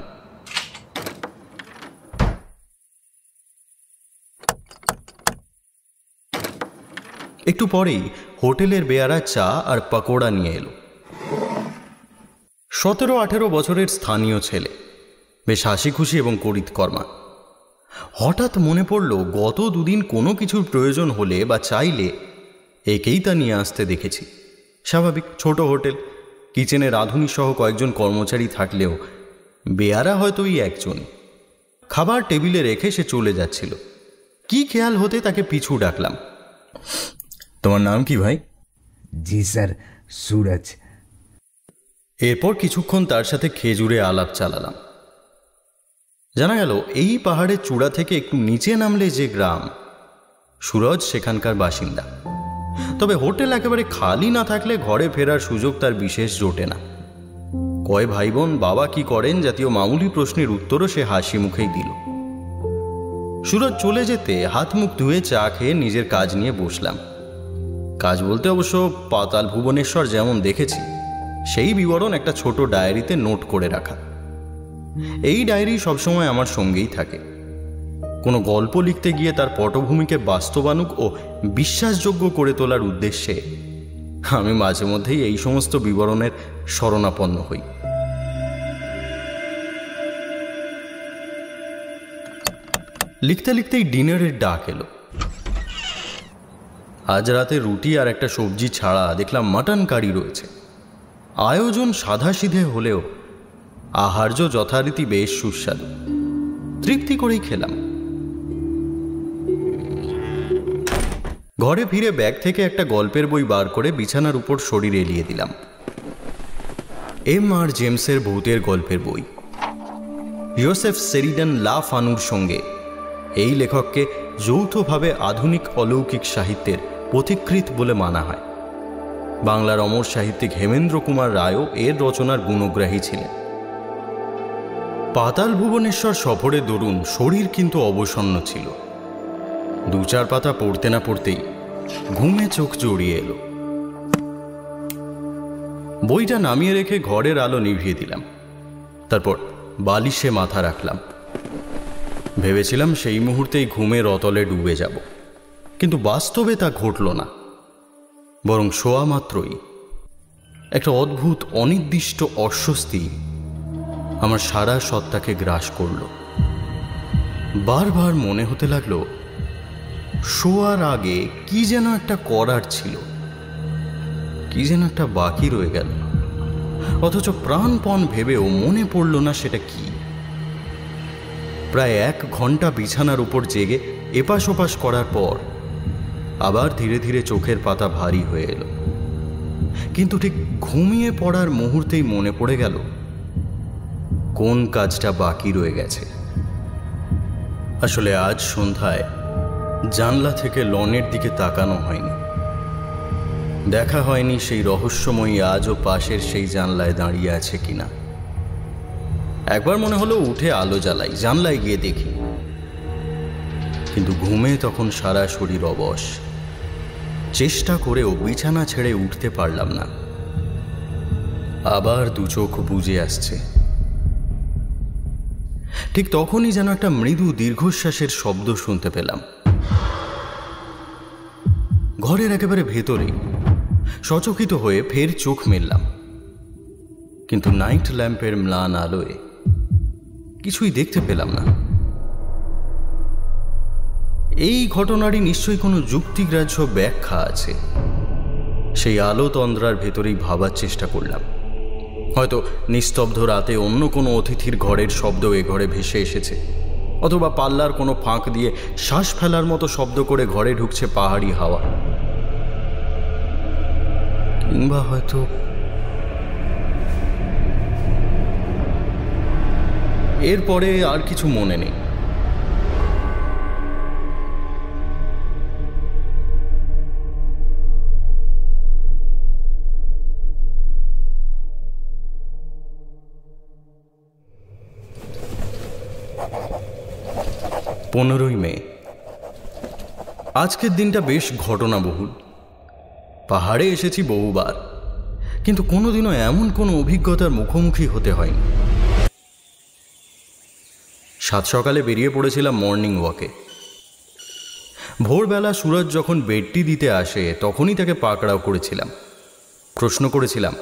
একটু পরেই হোটেলের বেয়ারা চা আর পাকোড়া নিয়ে এলো। 17-18 বছরের স্থানীয় ছেলে, বেশ হাসি খুশি এবং করিতকর্মা। হঠাৎ মনে পড়ল গত দুদিন কোনো কিছুর প্রয়োজন হলে বা চাইলে একেই তা নিয়ে আসতে দেখেছি। স্বাভাবিক, ছোট হোটেল, কিচেনে রাঁধুনি সহ কয়েকজন কর্মচারী থাকলেও বেয়ারা হয়তো এই একজন। খাবার টেবিলে রেখে সে চলে যাচ্ছিল। কি খেয়াল হতে তাকে পিছু ডাকলাম। তোমার নাম কি ভাই? জি স্যার, সুরজ। এরপর কিছুক্ষণ তার সাথে খেজুরে আলাপ চালালাম। জানা গেল এই পাহাড়ের চূড়া থেকে একটু নিচে নামলে যে গ্রাম, সুরজ সেখানকার বাসিন্দা। তবে হোটেল একেবারে খালি না থাকলে ঘরে ফেরার সুযোগ তার বিশেষ জোটে না। কয় ভাই বোন, বাবা কি করেন জাতীয় মামুলি প্রশ্নের উত্তরও সে হাসি মুখেই দিল। সুরজ চলে যেতে হাত মুখ ধুয়ে চা খেয়ে নিজের কাজ নিয়ে বসলাম। কাজ বলতে অবশ্য পাতাল ভুবনেশ্বর যেমন দেখেছি সেই বিবরণ একটা ছোট ডায়েরিতে নোট করে রাখা। এই ডায়েরি সবসময় আমার সঙ্গেই থাকে। কোনো গল্প লিখতে গিয়ে তার পটভূমিকে বাস্তবানুক ও বিশ্বাসযোগ্য করে তোলার উদ্দেশ্যে আমি মাঝে মধ্যেই এই সমস্ত বিবরণের শরণাপন্ন হই। লিখতে লিখতেই ডিনারের ডাক এলো। আজ রাতে রুটি আর একটা সবজি ছাড়া দেখলাম মাটন কারি রয়েছে। আয়োজন সাধাসিধে হলেও আহার্য যথারীতি বেশ সুস্বাদু। তৃপ্তি করেই খেলাম। ঘরে ফিরে ব্যাগ থেকে একটা গল্পের বই বার করে বিছানার উপর শরীর এলিয়ে দিলাম। M.R. জেমসের ভূতের গল্পের বই। ইয়োসেফ সেরিডান লা ফানুর সঙ্গে এই লেখককে যৌথভাবে আধুনিক অলৌকিক সাহিত্যের পথিকৃৎ বলে মানা হয়। বাংলার অমর সাহিত্যিক হেমেন্দ্র কুমার রায়ও এর রচনার গুণগ্রাহী ছিলেন। পাতাল ভুবনেশ্বর সফরে দরুন শরীর কিন্তু অবসন্ন ছিল। 2-4 পাতা পড়তে না পড়তেই ঘুমে চোখ জড়িয়ে এলো। বইটা নামিয়ে রেখে ঘরের আলো নিভিয়ে দিলাম। তারপর বালিশে মাথা রাখলাম। ভেবেছিলাম সেই মুহূর্তেই ঘুমের অতলে ডুবে যাব, কিন্তু বাস্তবে তা ঘটল না। বরং শোয়া মাত্রই একটা অদ্ভুত অনির্দিষ্ট অস্বস্তি আমার সারা সত্তাকে গ্রাস করল। বারবার মনে হতে লাগলো শোয়ার আগে কি যেন একটা করার ছিল, কি যেন একটা বাকি রয়ে গেল, অথচ প্রাণপণ ভেবেও মনে পড়ল না সেটা কি। প্রায় 1 ঘন্টা বিছানার উপর জেগে এপাশ ওপাশ করার পর আবার ধীরে ধীরে চোখের পাতা ভারী হয়ে এলো। কিন্তু ঠিক ঘুমিয়ে পড়ার মুহূর্তেই মনে পড়ে গেল কোন কাজটা বাকি রয়ে গেছে। আসলে আজ সন্ধ্যায় জানলা থেকে লনের দিকে তাকানো হয়নি। দেখা হয়নি সেই রহস্যময়ী আজও পাশের সেই জানলায় দাঁড়িয়ে আছে কিনা। একবার মনে হলো উঠে আলো জ্বালাই, জানলায় গিয়ে দেখি, কিন্তু ঘুমে তখন সারা শরীর অবশ। চেষ্টা করেও বিছানা ছেড়ে উঠতে পারলাম না। আবার 2 চোখ বুজে আসছে। ঠিক তখনই যেন একটা মৃদু দীর্ঘশ্বাসের শব্দ শুনতে পেলাম। ঘরের একেবারে ভেতরে সচকিত হয়ে ফের চোখ মেললাম, কিন্তু নাইট ল্যাম্পের ম্লান আলোয় কিছুই দেখতে পেলাম না। এই ঘটনারই নিশ্চয়ই কোনো যুক্তিগ্রাহ্য ব্যাখ্যা আছে। সেই আলো তন্দ্রার ভেতরেই ভাবার চেষ্টা করলাম। হয়তো নিস্তব্ধ রাতে অন্য কোনো অতিথির ঘরের শব্দ এ ঘরে ভেসে এসেছে, অথবা পাল্লার কোনো ফাঁক দিয়ে শ্বাস ফেলার মতো শব্দ করে ঘরে ঢুকছে পাহাড়ি হাওয়া, কিংবা হয়তো এরপরে আর কিছু মনে নেই। পনেরোই মে। আজকের দিনটা বেশ ঘটনাবহুল। পাহাড়ে এসেছি বহুবার, কিন্তু কোনোদিনও এমন কোনো অভিজ্ঞতার মুখোমুখি হতে হয়নি। 7 সকালে বেরিয়ে পড়েছিলাম মর্নিং ওয়াকে। ভোরবেলা সুরজ যখন বেডটি দিতে আসে তখনই তাকে পাকড়াও করেছিলাম। প্রশ্ন করেছিলাম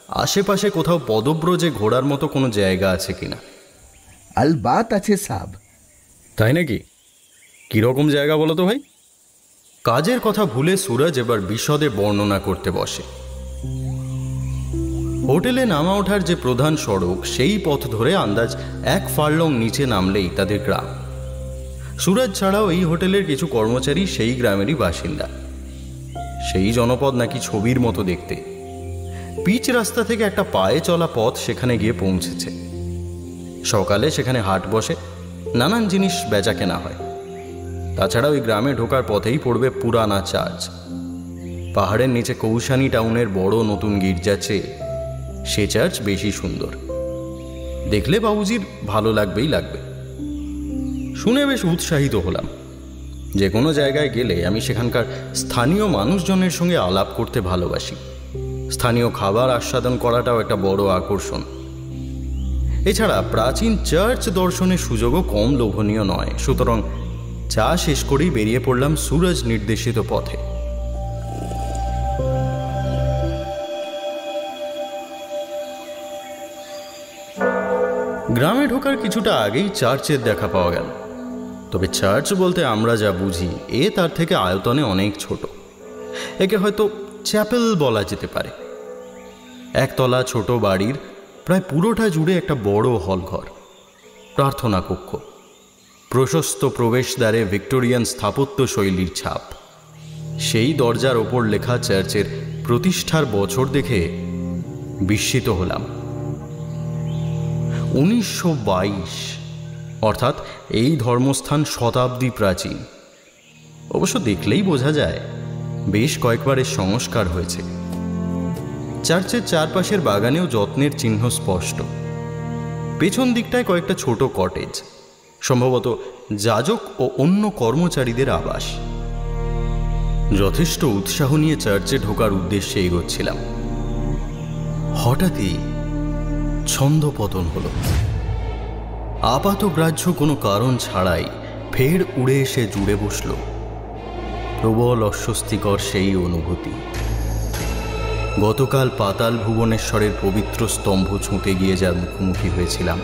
আশেপাশে কোথাও পদব্রজে ঘোরার মতো কোনো জায়গা আছে কিনা। अलबात আছে সাব। তাই নাকি? কীরকম জায়গা বলো তো ভাই? কাজের কথা ভুলে সুরজ এবার বিশদে বর্ণনা করতে বসে। হোটেলে নামা ওঠার যে প্রধান সড়ক সেই পথ ধরে আন্দাজ 1 ফার্লং নিচে নামলেই তাদের গ্রাম। সুরজ ছাড়াও এই হোটেলের কিছু কর্মচারী সেই গ্রামেরই বাসিন্দা। সেই জনপদ নাকি ছবির মতো দেখতে। পিচ রাস্তা থেকে একটা পায়ে চলা পথ সেখানে গিয়ে পৌঁছেছে। সকালে সেখানে হাট বসে, নানান জিনিস বেচা কেনা হয়। তাছাড়া ওই গ্রামে ঢোকার পথেই পড়বে পুরানা চার্চ। পাহাড়ের নিচে কৌশানি টাউনের বড় নতুন গির্জা চেয়ে সে চার্চ বেশি সুন্দর। দেখলে বাবুজির ভালো লাগবেই লাগবে। শুনে বেশ উৎসাহিত হলাম। যে কোনো জায়গায় গেলে আমি সেখানকার স্থানীয় মানুষজনের সঙ্গে আলাপ করতে ভালোবাসি। স্থানীয় খাবার আস্বাদন করাটাও একটা বড় আকর্ষণ। এছাড়া প্রাচীন চার্চ দর্শনের সুযোগও কম লোভনীয় নয়। সুতরাং চা শেষ করেই বেরিয়ে পড়লাম সুরজ নির্দেশিত পথে। গ্রামে ঢোকার কিছুটা আগেই চার্চের দেখা পাওয়া গেল। তবে চার্চ বলতে আমরা যা বুঝি তার থেকে আয়তনে অনেক ছোট। একে হয়তো চ্যাপেল বলা যেতে পারে। একতলা ছোট বাড়ির প্রায় পুরোটা জুড়ে একটা বড় হলঘর, প্রার্থনা কক্ষ, প্রশস্ত প্রবেশদ্বারে ভিক্টোরিয়ান স্থাপত্য শৈলীর ছাপ। সেই দরজার ওপর লেখা চার্চের প্রতিষ্ঠার বছর দেখে বিস্মিত হলাম। 1922, অর্থাৎ এই ধর্মস্থান শতাব্দী প্রাচীন। অবশ্য দেখলেই বোঝা যায় বেশ কয়েকবার এর সংস্কার হয়েছে। চার্চের চারপাশের বাগানেও যত্নের চিহ্ন স্পষ্ট। পেছন দিকটায় কয়েকটা ছোট কটেজ, সম্ভবত যাজক ও অন্য কর্মচারীদের আবাস। যথেষ্ট উৎসাহ নিয়ে চার্চে ঢোকার উদ্দেশ্যে এগোচ্ছিলাম। হঠাৎই ছন্দপতন হলো। আপাতগ্রাহ্য কোনো কারণ ছাড়াই ফের উড়ে এসে জুড়ে বসল প্রবল অস্বস্তিকর সেই অনুভূতি। গতকাল পাতাল ভুবনেশ্বরের পবিত্র স্তম্ভ ছুঁতে গিয়ে যার মুখোমুখি হয়েছিলাম,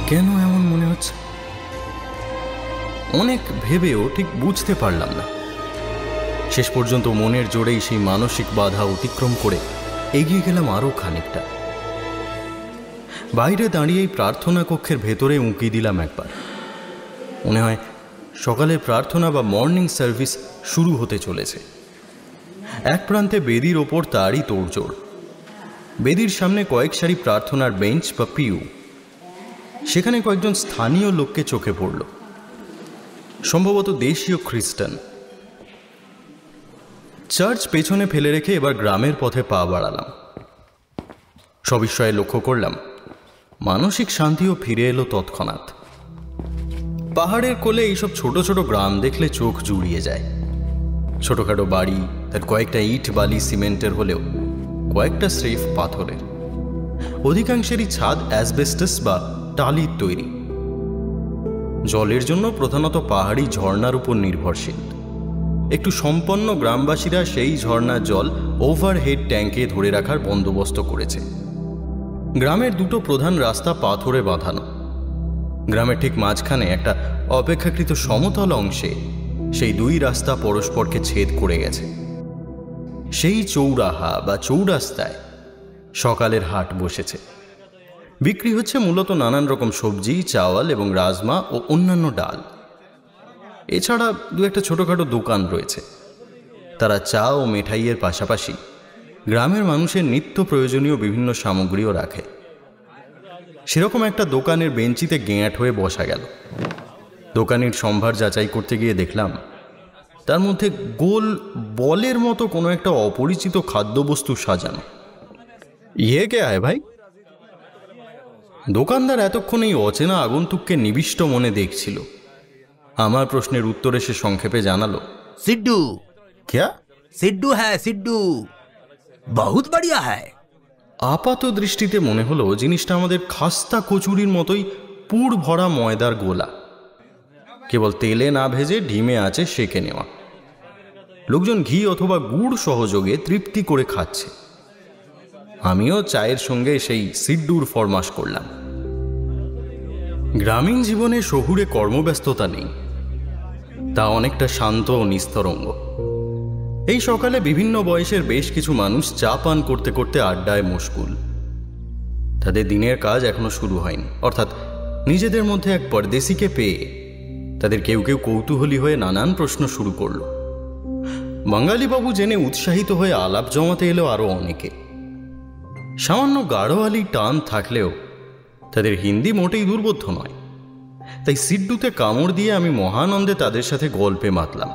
কেন এমন মনে হচ্ছে? অনেক ভেবেও ঠিক বুঝতে পারলাম না। শেষ পর্যন্ত মনের জোরেই সেই মানসিক বাধা অতিক্রম করে এগিয়ে গেলাম আরও খানিকটা। বাইরে দাঁড়িয়েই প্রার্থনা কক্ষের ভেতরে উঁকি দিলাম একবার। মনে হয় সকালের প্রার্থনা বা মর্নিং সার্ভিস শুরু হতে চলেছে। এক প্রান্তে বেদির ওপর তারই তোড়জোড়। বেদির সামনে কয়েক সারি প্রার্থনার বেঞ্চ বা পিউ। সেখানে কয়েকজন স্থানীয় লোককে চোখে পড়ল, সম্ভবত দেশীয় খ্রিস্টান। চার্চ পেছনে ফেলে রেখে এবার গ্রামের পথে পা বাড়ালাম। সবিস্ময়ে লক্ষ্য করলাম মানসিক শান্তিও ফিরে এলো তৎক্ষণাৎ। পাহাড়ের কোলে এইসব ছোট ছোট গ্রাম দেখলে চোখ জুড়িয়ে যায়। ছোটখাটো বাড়ি, তার কয়েকটা ইট বালি সিমেন্টের হলেও কয়েকটা স্রেফ পাথরের। অধিকাংশেরই ছাদ অ্যাসবেস্টাস বা টালির তৈরি। জলের জন্য প্রধানত পাহাড়ি ঝর্ণার উপর নির্ভরশীল। একটু সম্পন্ন গ্রামবাসীরা সেই ঝর্ণার জল ওভারহেড ট্যাঙ্কে ধরে রাখার বন্দোবস্ত করেছে। গ্রামের দুটো প্রধান রাস্তা পাথরে বাঁধানো। গ্রামের ঠিক মাঝখানে একটা অপেক্ষাকৃত সমতল অংশে সেই দুই রাস্তা পরস্পরকে ছেদ করে গেছে। সেই চৌরাহা বা চৌরাস্তায় সকালের হাট বসেছে। বিক্রি হচ্ছে মূলত নানান রকম সবজি, চাওয়াল এবং রাজমা ও অন্যান্য ডাল। এছাড়া দু একটা ছোটোখাটো দোকান রয়েছে। তারা চা ও মিঠাইয়ের পাশাপাশি গ্রামের মানুষের নিত্য প্রয়োজনীয় বিভিন্ন সামগ্রীও রাখে। সেরকম একটা দোকানের বেঞ্চিতে গেঁয়াট হয়ে বসা গেল। দোকানের সম্ভার যাচাই করতে গিয়ে দেখলাম তার মধ্যে গোল বলের মতো কোনো একটা অপরিচিত খাদ্যবস্তু সাজানো। ইয়ে কে আয় ভাই? দোকানদার এতক্ষণ এই অচেনা আগন্তুককে নিবিষ্ট মনে দেখছিল। আমার প্রশ্নের উত্তরে সে সংক্ষেপে জানালো, सिड्डू। क्या? सिड्डू है, सिड्डू बहुत बढ़िया है। আপাত দৃষ্টিতে মনে হলো জিনিসটা আমাদের খাস্তা কচুরির মতোই পুর ভরা ময়দার গোলা। কেবল তেলে না ভেজে ডিমে আছে সেঁকে নেওয়া। লোকজন ঘি অথবা গুড় সহযোগে তৃপ্তি করে খাচ্ছে। আমিও চায়ের সঙ্গে সেই সিড্ডুর ফরমাশ করলাম। গ্রামীণ জীবনে শহুরে কর্মব্যস্ততা নেই, তা অনেকটা শান্ত ও নিস্তরঙ্গ। এই সকালে বিভিন্ন বয়সের বেশ কিছু মানুষ চা পান করতে করতে আড্ডায় মশগুল। তাদের দিনের কাজ এখনো শুরু হয়নি, অর্থাৎ নিজেদের মধ্যে এক পরদেশিকে পেয়ে তাদের কেউ কেউ কৌতূহলী হয়ে নানান প্রশ্ন শুরু করল। বাঙালিবাবু জেনে উৎসাহিত হয়ে আলাপ জমাতে এলো আরো অনেকে। সামান্য গাঢ়োয়ালি টান থাকলেও তাদের হিন্দি মোটেই দুর্বোধ্য নয়, তাই সিড্ডুতে কামড় দিয়ে আমি মহানন্দে তাদের সাথে গল্পে মাতলাম।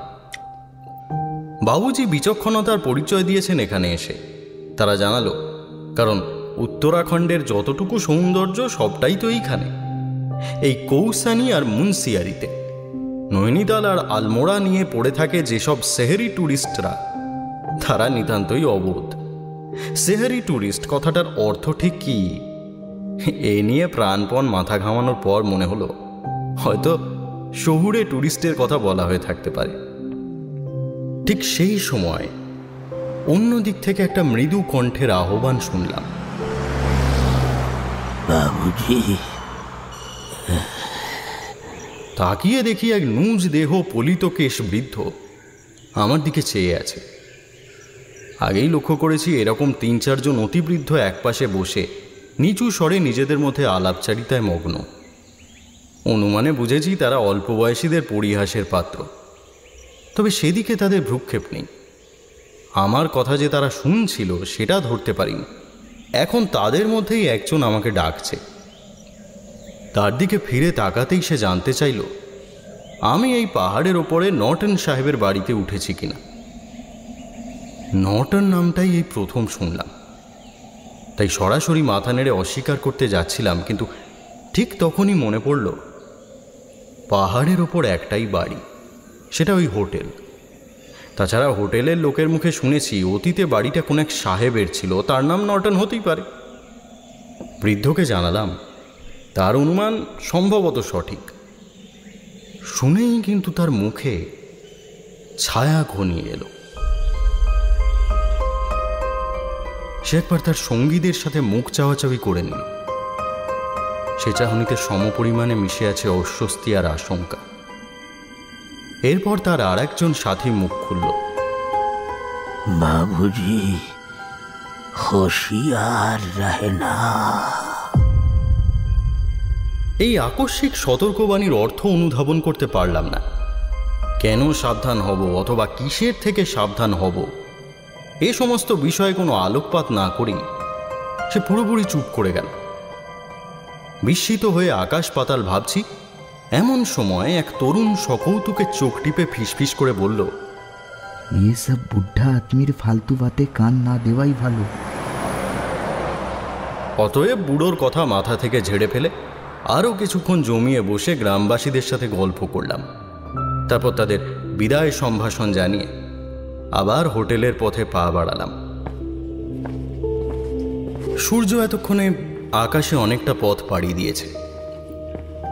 বাবুজি বিচক্ষণতার পরিচয় দিয়েছেন এখানে এসে। তারা জানালো, কারণ উত্তরাখণ্ডের যতটুকু সৌন্দর্য সবটাই তো এইখানে, এই কৌসানি আর মুন্সিয়ারিতে। নৈনিতাল আর আলমোড়া নিয়ে পড়ে থাকে যেসব সেহেরি ট্যুরিস্টরা, তারা নিতান্তই অবোধ। সেহেরি ট্যুরিস্ট কথাটার অর্থ ঠিক কি, এ নিয়ে প্রাণপণ মাথা ঘামানোর পর মনে হলো হয়তো শহুরে ট্যুরিস্টের কথা বলা হয়ে থাকতে পারে। ঠিক সেই সময় অন্য দিক থেকে একটা মৃদু কণ্ঠের আহ্বান শুনলাম। বাবুজি। তাকিয়ে দেখি এক নুজ দেহ পলিত কেশ বৃদ্ধ আমার দিকে চেয়ে আছে। আগেই লক্ষ্য করেছি এরকম ৩-৪ জন অতিবৃদ্ধ একপাশে বসে নিচু স্বরে নিজেদের মধ্যে আলাপচারিতায় মগ্ন। অনুমানে বুঝেছি তারা অল্প বয়সীদের পরিহাসের পাত্র, তবে সেদিকে তাদের ভ্রুক্ষেপ নেই। আমার কথা যে তারা শুনছিল সেটা ধরতে পারিনি। এখন তাদের মধ্যেই একজন আমাকে ডাকছে। তার দিকে ফিরে তাকাতেই সে জানতে চাইল আমি এই পাহাড়ের ওপরে নটন সাহেবের বাড়িতে উঠেছি কিনা। নটন নামটাই এই প্রথম শুনলাম, তাই সরাসরি মাথা নেড়ে অস্বীকার করতে যাচ্ছিলাম, কিন্তু ঠিক তখনই মনে পড়ল পাহাড়ের ওপর একটাই বাড়ি, সেটা ওই হোটেল। তাছাড়া হোটেলের লোকের মুখে শুনেছি অতীতে বাড়িটা কোন এক সাহেবের ছিল, তার নাম নটন হতেই পারে। বৃদ্ধকে জানালাম তার অনুমান সম্ভবত সঠিক। শুনেই কিন্তু তার মুখে ছায়া ঘনিয়ে এলো। সে একবার তার সঙ্গীদের সাথে মুখ চাওয়াচাওয়ি করে নিল। সে চাহনিতে সমপরিমাণে মিশে আছে অস্বস্তি আর আশঙ্কা। এরপর তার আর একজন সাথী মুখ খুলল। বাবুজি, হোশিয়ার রহেনা। এই আকস্মিক সতর্কবাণীর অর্থ অনুধাবন করতে পারলাম না। কেন সাবধান হব অথবা কিসের থেকে সাবধান হব, এ সমস্ত বিষয়ে কোনো আলোকপাত না করেই সে পুরোপুরি চুপ করে গেল। বিস্মিত হয়ে আকাশ পাতাল ভাবছি, এমন সময় এক তরুণ সকৌতুকে চোখ টিপে ফিসফিস করে বলল, ये सब बुढ़ा आदमीर फालतू बातें कान ना देवाई भालो। অতএব বুড়োর কথা মাথা থেকে ঝেড়ে ফেলে আরও কিছুক্ষণ জমিয়ে বসে গ্রামবাসীদের সাথে গল্প করলাম। তারপর তাদের বিদায় সম্ভাষণ জানিয়ে আবার হোটেলের পথে পা বাড়ালাম। সূর্য এতক্ষণে আকাশে অনেকটা পথ পাড়ি দিয়েছে,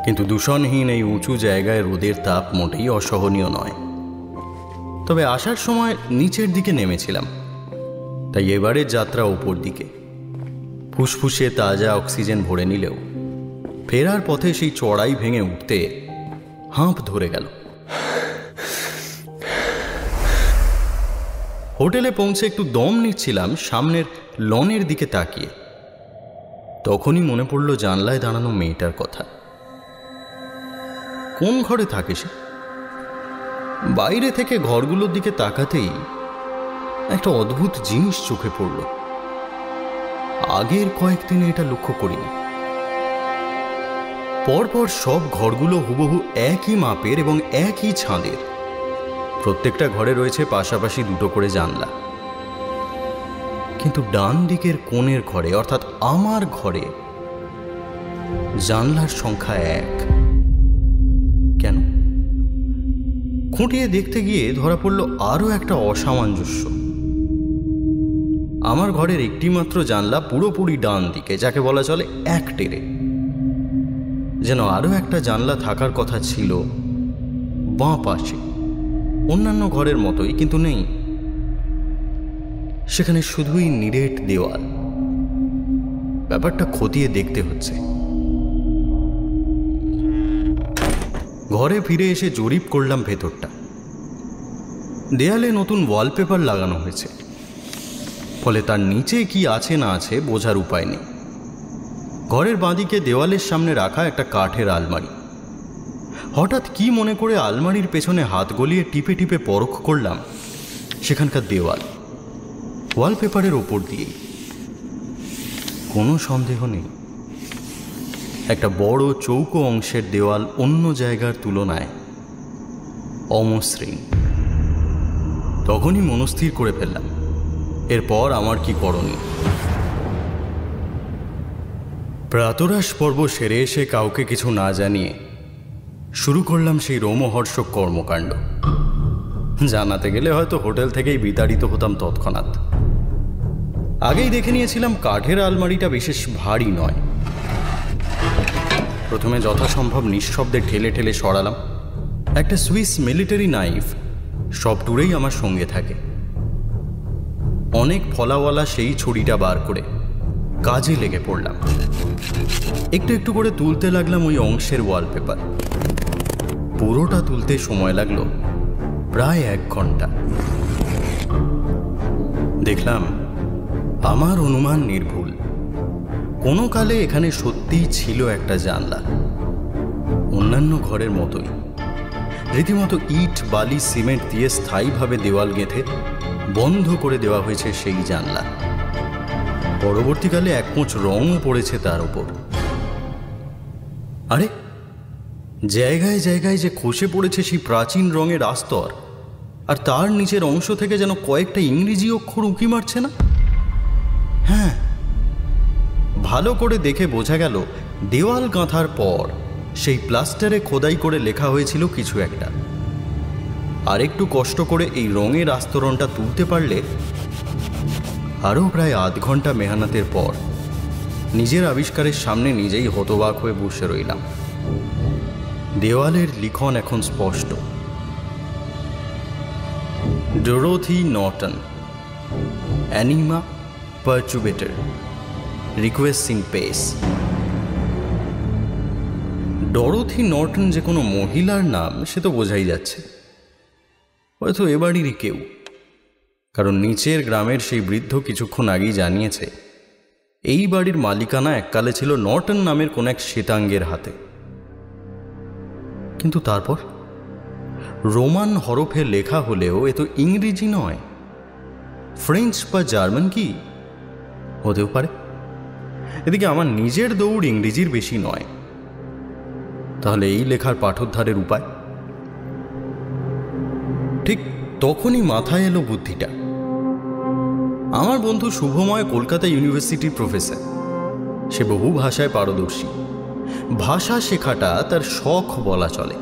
কিন্তু দূষণহীন এই উঁচু জায়গায় রোদের তাপ মোটেই অসহনীয় নয়। তবে আসার সময় নিচের দিকে নেমেছিলাম, তাই এবারের যাত্রা উপর দিকে। ফুসফুসে তাজা অক্সিজেন ভরে নিলেও ফেরার পথে সেই চড়াই ভেঙে উঠতে হাঁপ ধরে গেল। হোটেলে পৌঁছে একটু দম নিচ্ছিলাম সামনের লনের দিকে তাকিয়ে। তখনই মনে পড়ল জানলায় দাঁড়ানো মেয়েটার কথা। কোন ঘরে থাকে সে? বাইরে থেকে ঘরগুলোর দিকে তাকাতেই একটা অদ্ভুত জিনিস চোখে পড়ল। আগের কয়েকদিনে এটা লক্ষ্য করিনি। পরপর সব ঘরগুলো হুবহু একই মাপের এবং একই ছাদের। প্রত্যেকটা ঘরে রয়েছে পাশাপাশি দুটো করে জানলা, কিন্তু ডান দিকের কোণের ঘরে অর্থাৎ আমার ঘরে জানলার সংখ্যা 1। কেন? খুঁটিয়ে দেখতে গিয়ে ধরা পড়ল আরও একটা অসামঞ্জস্য। আমার ঘরের একটি মাত্র জানলা পুরোপুরি ডান দিকে, যাকে বলা চলে এক টেরে। যেন আরও একটা জানলা থাকার কথা ছিল, বাঁ পাশে, অন্যান্য ঘরের মতোই, কিন্তু নেই সেখানে, শুধুই নিরেট দেওয়াল। ব্যাপারটা খতিয়ে দেখতে হচ্ছে। ঘরে ফিরে এসে জরিপ করলাম ভেতরটা। দেয়ালে নতুন ওয়ালপেপার লাগানো হয়েছে, ফলে তার নিচে কি আছে না আছে বোঝার উপায় নেই। ঘরের বাঁদিকে দেওয়ালের সামনে রাখা একটা কাঠের আলমারি। হঠাৎ কি মনে করে আলমারির পেছনে হাত গলিয়ে টিপে টিপে পরখ করলাম সেখানকার দেওয়াল, ওয়ালপেপারের ওপর দিয়ে। কোনো সন্দেহ নেই, একটা বড় চৌকো অংশের দেওয়াল অন্য জায়গার তুলনায় অমসৃণ। তখনই মনস্থির করে ফেললাম, এরপর আমার কি করণীয়। প্রাতরাশ পর্ব সেরে এসে কাউকে কিছু না জানিয়ে শুরু করলাম সেই রোমহর্ষক কর্মকাণ্ড। জানাতে গেলে হয়তো হোটেল থেকেই বিতাড়িত হতাম তৎক্ষণাৎ। আগেই দেখে নিয়েছিলাম কাঠের আলমারিটা বিশেষ ভারী নয়। প্রথমে যথাসম্ভব নিঃশব্দে ঠেলে ঠেলে সরালাম। একটা সুইস মিলিটারি নাইফ সব ট্যুরেই আমার সঙ্গে থাকে। অনেক ফলাওয়ালা সেই ছুরিটা বার করে কাজে লেগে পড়লাম। একটু একটু করে তুলতে লাগলাম ওই অংশের ওয়ালপেপার। পুরোটা তুলতে সময় লাগলো প্রায় 1 ঘন্টা। দেখলাম আমার অনুমান নির্ভুল। কোনো কালে এখানে সত্যিই ছিল একটা জানলা, অন্যান্য ঘরের মতোই। রীতিমতো ইট, বালি, সিমেন্ট দিয়ে স্থায়ীভাবে দেওয়াল গেঁথে বন্ধ করে দেওয়া হয়েছে সেই জানলা। পরবর্তীকালে 1 মোচ রঙও পড়েছে তার ওপর। আরে, জায়গায় জায়গায় যে খসে পড়েছে সেই প্রাচীন রঙের আস্তর, আর তার নিচের অংশ থেকে যেন কয়েকটা ইংরেজি অক্ষর উঁকি মারছে না? হ্যাঁ, ভালো করে দেখে বোঝা গেল দেওয়াল গাঁথার পর সেই প্লাস্টারে খোদাই করে লেখা হয়েছিল কিছু একটা। আর একটু কষ্ট করে এই রঙের আস্তরণটা তুলতে পারলে আরও প্রায় 1/2 ঘন্টা মেহনতের পর নিজের আবিষ্কারের সামনে নিজেই হতবাক হয়ে বসে রইলাম। দেওয়ালের লিখন এখন স্পষ্ট। ডোরোথি নর্টন, অ্যানিমা পারচুবেটর, রিকোয়েস্টিং পেস। ডোরোথি নর্টন যে কোনো মহিলার নাম সে তো বোঝাই যাচ্ছে, হয়তো এ বাড়িরই কেউ, কারণ নিচের গ্রামের সেই বৃদ্ধ কিছুক্ষণ আগেই জানিয়েছে এই বাড়ির মালিকানা এককালে ছিল নর্টন নামের কোন এক শ্বেতাঙ্গের হাতে। কিন্তু তারপর রোমান হরফে লেখা হলেও এ তো ইংরেজি নয়, ফ্রেঞ্চ বা জার্মান কি হতেও পারে। এদিকে আমার নিজের দৌড় ইংরেজির বেশি নয়, তাহলে এই লেখার পাঠোদ্ধারের উপায়? ঠিক তখনই মাথায় এলো বুদ্ধিটা। আমার বন্ধু শুভময় কলকাতা ইউনিভার্সিটির প্রফেসর। সে বহু ভাষায় পারদর্শী। ভাষা শেখাটা তার শখ বলা চলে।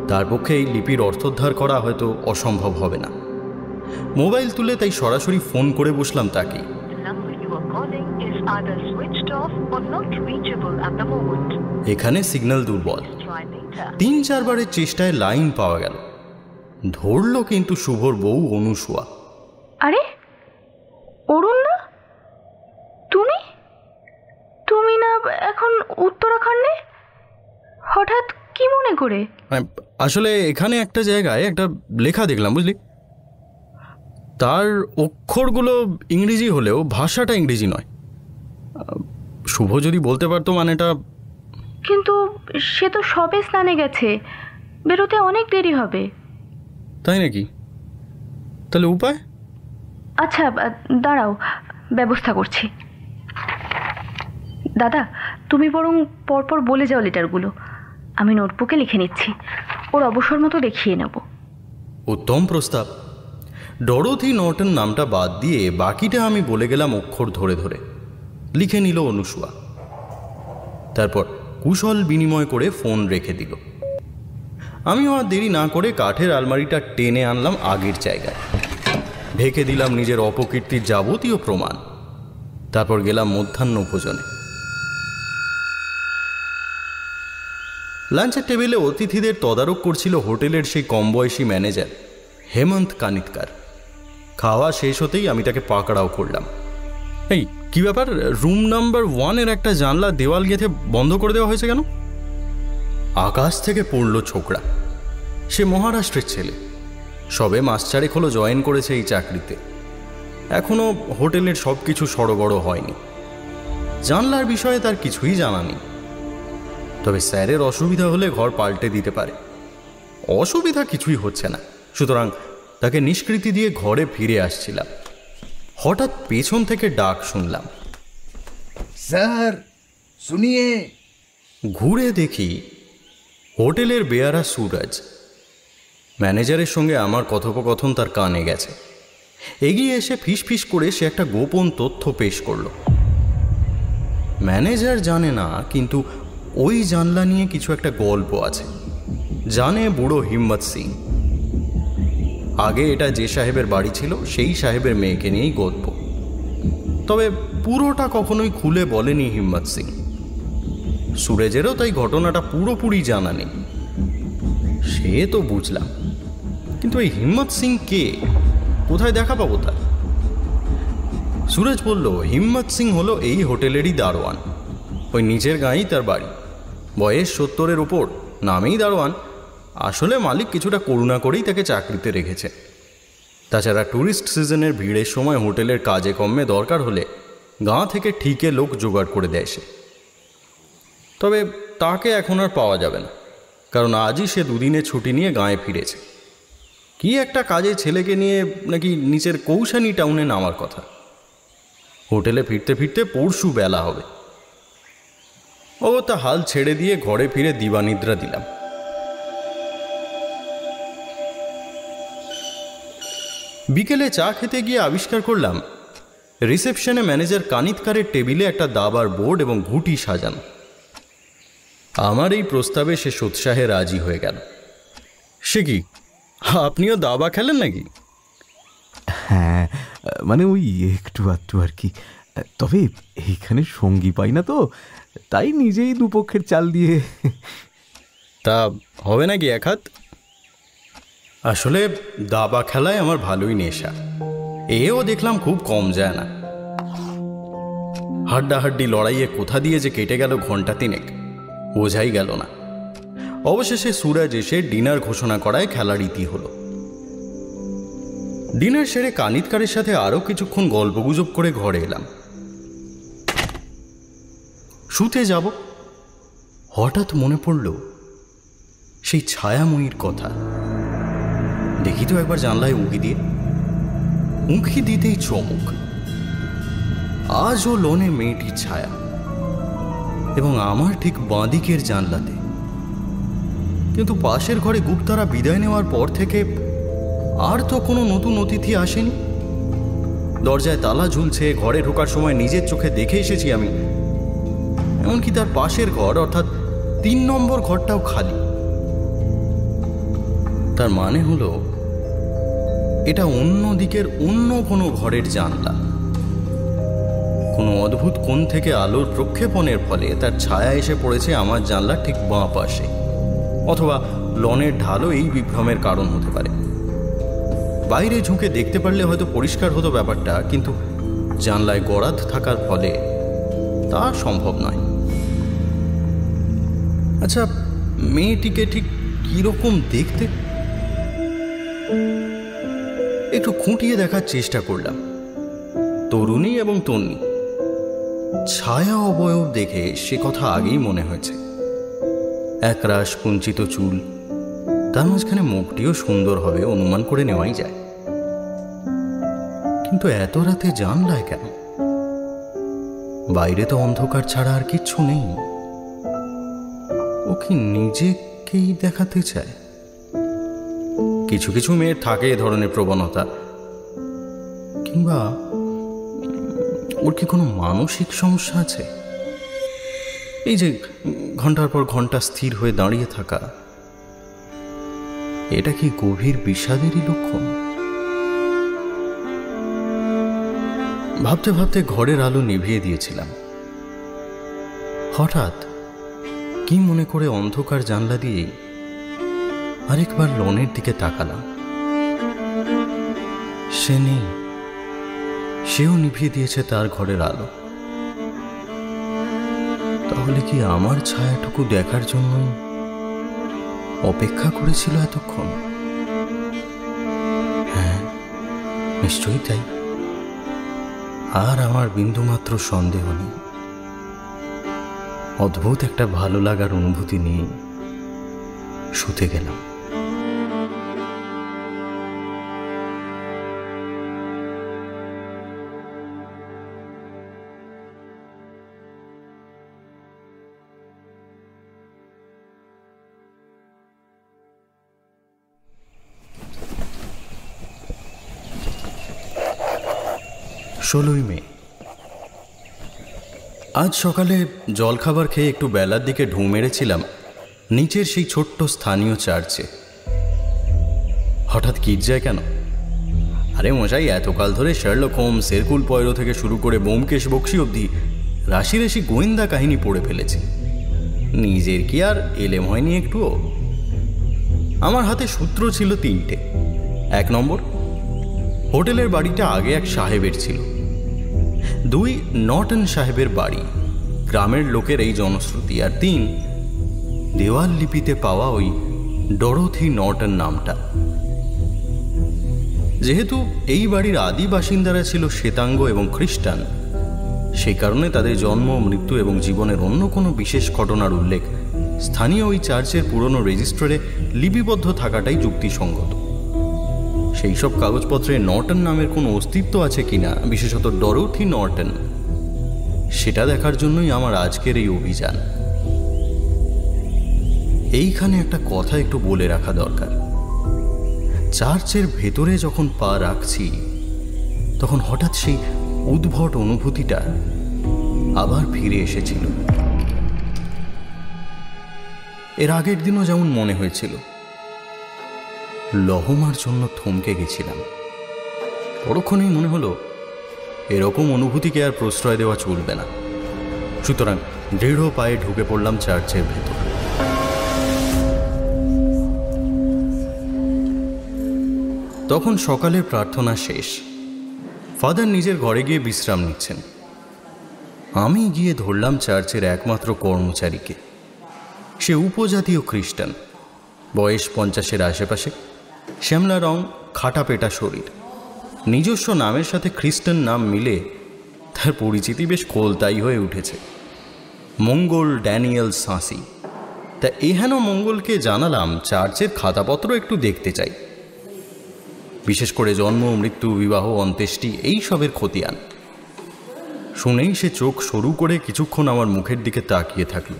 তার পক্ষে এই লিপির অর্থোদ্ধার করা হয়তো অসম্ভব হবে না। মোবাইল তুলে তাই সরাসরি ফোন করে বসলাম তাকে। এখানে সিগন্যাল দুর্বল। 3-4 বারের চেষ্টায় লাইন পাওয়া গেল। ধরল কিন্তু শুভর বউ অনুসুয়া। আরে অরুণ না, তুমি না এখন উত্তরাখণ্ডে? হঠাৎ কি মনে করে? আসলে এখানে একটা জায়গায় একটা লেখা দেখলাম, বুঝলি। তার অক্ষরগুলো ইংরেজি হলেও ভাষাটা ইংরেজি নয়। শুভ যদি বলতে পারতো মানেটা। কিন্তু সে তো সবে স্নানে গেছে, বেরোতে অনেক দেরি হবে। তাই নাকি? তাহলে উপায়? আচ্ছা দাঁড়াও, ব্যবস্থা করছি। দাদা, তুমি বরং পরপর বলে যাও লেটারগুলো, আমি নোটবুকে লিখে নিচ্ছি। ওর অবসর মতো দেখিয়ে নেব। উত্তম প্রস্তাব। ডোরোথি নর্টন নামটা বাদ দিয়ে বাকিটা আমি বলে গেলাম অক্ষর ধরে ধরে। লিখে নিল অনুসুয়া। তারপর কুশল বিনিময় করে ফোন রেখে দিল। আমিও আর দেরি না করে কাঠের আলমারিটা টেনে আনলাম আগের জায়গায়। ঢেকে দিলাম নিজের অপকীর্তির যাবতীয় প্রমাণ। তারপর গেলাম মধ্যাহ্ন ভোজনে। লাঞ্চের টেবিলে অতিথিদের তদারক করছিল হোটেলের সেই কম বয়সী ম্যানেজার হেমন্ত কানিতকার। খাওয়া শেষ হতেই আমি তাকে পাকড়াও করলাম। এই কি ব্যাপার, রুম নাম্বার 1-এর একটা জানলা দেওয়াল গেঁথে বন্ধ করে দেওয়া হয়েছে কেন? আকাশ থেকে পড়ল ছোকরা। সে মহারাষ্ট্রের ছেলে, সবে মাস 4 হলো জয়েন করেছে এই চাকরিতে। এখনো হোটেলের সব কিছু সড়গড় হয়নি। জানলার বিষয়ে তার কিছুই জানা নেই, তবে স্যারের অসুবিধা হলে ঘর পাল্টে দিতে পারে। অসুবিধা কিছুই হচ্ছে না, সুতরাং তাকে নিষ্কৃতি দিয়ে ঘরে ফিরে আসছিলাম। হঠাৎ পেছন থেকে ডাক শুনলাম, স্যার শুনিয়ে। ঘুরে দেখি হোটেলের বেয়ারা সুরজ। ম্যানেজারের সঙ্গে আমার কথোপকথন তার কানে গেছে। এগিয়ে এসে ফিস করে সে একটা গোপন তথ্য পেশ করল। ম্যানেজার জানে না, কিন্তু ওই জানলা নিয়ে কিছু একটা গল্প আছে। জানে বুড়ো হিম্মত সিং। আগে এটা যে সাহেবের বাড়ি ছিল সেই সাহেবের মেয়েকে নিয়েই গল্প, তবে পুরোটা কখনোই খুলে বলেনি হিম্মত সিং। সুরেজেরও তাই ঘটনাটা পুরোপুরি জানা নেই। সে তো বুঝলাম, কিন্তু এই হিম্মত সিং কে, কোথায় দেখা পাবো তার? সুরজ বলল, হিম্মত সিং হলো এই হোটেলেরই দারোয়ান। ওই নিচের গাঁয়েই তার বাড়ি। বয়স 70-এর উপর, নামেই দারোয়ান। আসলে মালিক কিছুটা করুণা করেই তাকে চাকরিতে রেখেছে। তাছাড়া ট্যুরিস্ট সিজনের ভিড়ের সময় হোটেলের কাজে কমে দরকার হলে গাঁ থেকে ঠিকে লোক জোগাড় করে দেয় সে। তবে তাকে এখন আর পাওয়া যাবে না, কারণ আজই সে 2 দিনের ছুটি নিয়ে গাঁয়ে ফিরেছে। কি একটা কাজে ছেলেকে নিয়ে নাকি নিচের কৌশানি টাউনে নামার কথা। হোটেলে ফিরতে ফিরতে পরশু বেলা হবে। ও তা হাল ছেড়ে দিয়ে ঘরে ফিরে দিবানিদ্রা দিলাম। বিকেলে চা খেতে গিয়ে আবিষ্কার করলাম রিসেপশনে ম্যানেজার কানিতকারের টেবিলে একটা দাবার বোর্ড এবং ঘুঁটি সাজানো। আমার এই প্রস্তাবে সে সোৎসাহে রাজি হয়ে গেল। সে কি, আপনিও দাবা খেলেন নাকি? হ্যাঁ, মানে ওই একটু আধটু আর কি। তবে এইখানে সঙ্গী পাই না তো, তাই নিজেই দুপক্ষের চাল দিয়ে। তা হবে নাকি এক হাত? আসলে দাবা খেলায় আমার ভালোই নেশা। এও দেখলাম খুব কম যায় না। হাড্ডাহাড্ডি লড়াইয়ে কোথা দিয়ে যে কেটে গেল ঘন্টা 3 বোঝাই গেল না। অবশেষে সুরজ এসে ডিনার ঘোষণা করায় খেলার রীতি হলো। ডিনার সেরে কানিতকারের সাথে আরও কিছুক্ষণ গল্পগুজব করে ঘরে এলাম। শুতে যাব, হঠাৎ মনে পড়ল সেই ছায়াময়ীর কথা। দেখি তো একবার জানলায় উঁকি দিতেই চমক। আজও লনে মেয়েটির ছায়া, এবং আমার ঠিক বাঁদিকের জানলাতে। কিন্তু পাশের ঘরে গুপ্তারা বিদায় নেওয়ার পর থেকে আর তো কোনো নতুন অতিথি আসেনি। দরজায় তালা ঝুলছে, ঘরে ঢোকার সময় নিজের চোখে দেখে এসেছি আমি। এমনকি তার পাশের ঘর অর্থাৎ 3 নম্বর ঘরটাও খালি। তার মানে হলো এটা অন্য দিকের অন্য কোনো ঘরের জানলা। কোনো অদ্ভুত কোণ থেকে আলোর প্রক্ষেপণের ফলে তার ছায়া এসে পড়েছে আমার জানলার ঠিক বাঁ পাশে, অথবা লনের ঢালও এই বিভ্রমের কারণ হতে পারে। বাইরে ঝুঁকে দেখতে পারলে হয়তো পরিষ্কার হতো ব্যাপারটা, কিন্তু জানলায় গরাদ থাকার ফলে তা সম্ভব নয়। আচ্ছা, মেয়েটিকে ঠিক কিরকম দেখতে একটু খুঁটিয়ে দেখার চেষ্টা করলাম। তরুণী এবং তন্নি, ছায়া অবয়ব দেখে সে কথা আগেই মনে হয়েছে। একরাশ কুঞ্চিত চুল, তার মাঝখানে মুখটিও সুন্দর হবে অনুমান করে নেওয়াই যায়। কিন্তু এত রাতে জানলায় কেন? বাইরে তো অন্ধকার ছাড়া আর কিচ্ছু নেই। ও কি নিজেকেই দেখাতে চায়? কিছু কিছু মেয়ের থাকে এ ধরনের প্রবণতা। কিংবা ওর কি কোনো মানসিক সমস্যা আছে? এই যে ঘন্টার পর ঘন্টা স্থির হয়ে দাঁড়িয়ে থাকা, এটা কি গভীর বিষাদেরই লক্ষণ? ভাবতে ভাবতে ঘরের আলো নিভিয়ে দিয়েছিলাম। হঠাৎ কি মনে করে অন্ধকার জানলা দিয়ে আরেকবার লনের দিকে তাকালাম। সে নেই, সেও নিভিয়ে দিয়েছে তার ঘরের আলো। তাহলে কি আমার ছায়াটুকু দেখার জন্য অপেক্ষা করেছিল এতক্ষণ? হ্যাঁ, নিশ্চয়ই তাই। আর আমার বিন্দুমাত্র সন্দেহ নেই। অদ্ভুত একটা ভালো লাগার অনুভূতি নিয়ে শুতে গেলাম। ষোলোই মে। আজ সকালে জলখাবার খেয়ে একটু বেলার দিকে ঢু মেরেছিলাম নিচের সেই ছোট্ট স্থানীয় চার্চে। হঠাৎ গির্জায় কেন? আরে মশাই, এতকাল ধরে শার্লক হোমস, হেরকুল পয়রো থেকে শুরু করে ব্যোমকেশ বক্সী অবধি রাশি রাশি গোয়েন্দা কাহিনী পড়ে ফেলেছি। নিজের কি আর এলেম হয়নি একটুও? আমার হাতে সূত্র ছিল তিনটে। 1 নম্বর, হোটেলের বাড়িটা আগে এক সাহেবের ছিল। 2, নর্টন সাহেবের বাড়ি, গ্রামের লোকের এই জনশ্রুতি। আর 3, দেওয়াল লিপিতে পাওয়া ওই ডরোথি নর্টন নামটা। যেহেতু এই বাড়ির আদি বাসিন্দারা ছিল শ্বেতাঙ্গ এবং খ্রিস্টান, সেই কারণে তাদের জন্ম, মৃত্যু এবং জীবনের অন্য কোনো বিশেষ ঘটনার উল্লেখ স্থানীয় ওই চার্চের পুরনো রেজিস্ট্রারে লিপিবদ্ধ থাকাটাই যুক্তিসঙ্গত। সেই সব কাগজপত্রে নর্টন নামের কোনো অস্তিত্ব আছে কিনা, বিশেষত ডরোথি নর্টন, সেটা দেখার জন্যই আমার আজকের এই অভিযান। এইখানে একটা কথা একটু বলে রাখা দরকার। চার্চের ভেতরে যখন পা রাখছি, তখন হঠাৎ সেই উদ্ভট অনুভূতিটা আবার ফিরে এসেছিল। এর আগের দিনও যেমন মনে হয়েছিল। লহমার জন্য থমকে গেছিলাম। পরক্ষণেই মনে হলো এরকম অনুভূতিকে আর প্রশ্রয় দেওয়া চলবে না। সুতরাং দৃঢ় পায়ে ঢুকে পড়লাম চার্চের ভেতর। তখন সকালের প্রার্থনা শেষ। ফাদার নিজের ঘরে গিয়ে বিশ্রাম নিচ্ছেন। আমি গিয়ে ধরলাম চার্চের একমাত্র কর্মচারীকে। সে উপজাতীয় খ্রিস্টান, বয়স 50-এর আশেপাশে, শ্যামলা রং, খাটা পেটা শরীর। নিজস্ব নামের সাথে খ্রিস্টান নাম মিলে তার পরিচিতি বেশ কোলতাই হয়ে উঠেছে, মঙ্গল ড্যানিয়েল সাঁসি। তা এহেন মঙ্গলকে জানালাম চার্চের খাতাপত্র একটু দেখতে চাই, বিশেষ করে জন্ম, মৃত্যু, বিবাহ, অন্ত্যেষ্টি এইসবের খতিয়ান। শুনেই সে চোখ সরু করে কিছুক্ষণ আমার মুখের দিকে তাকিয়ে থাকল।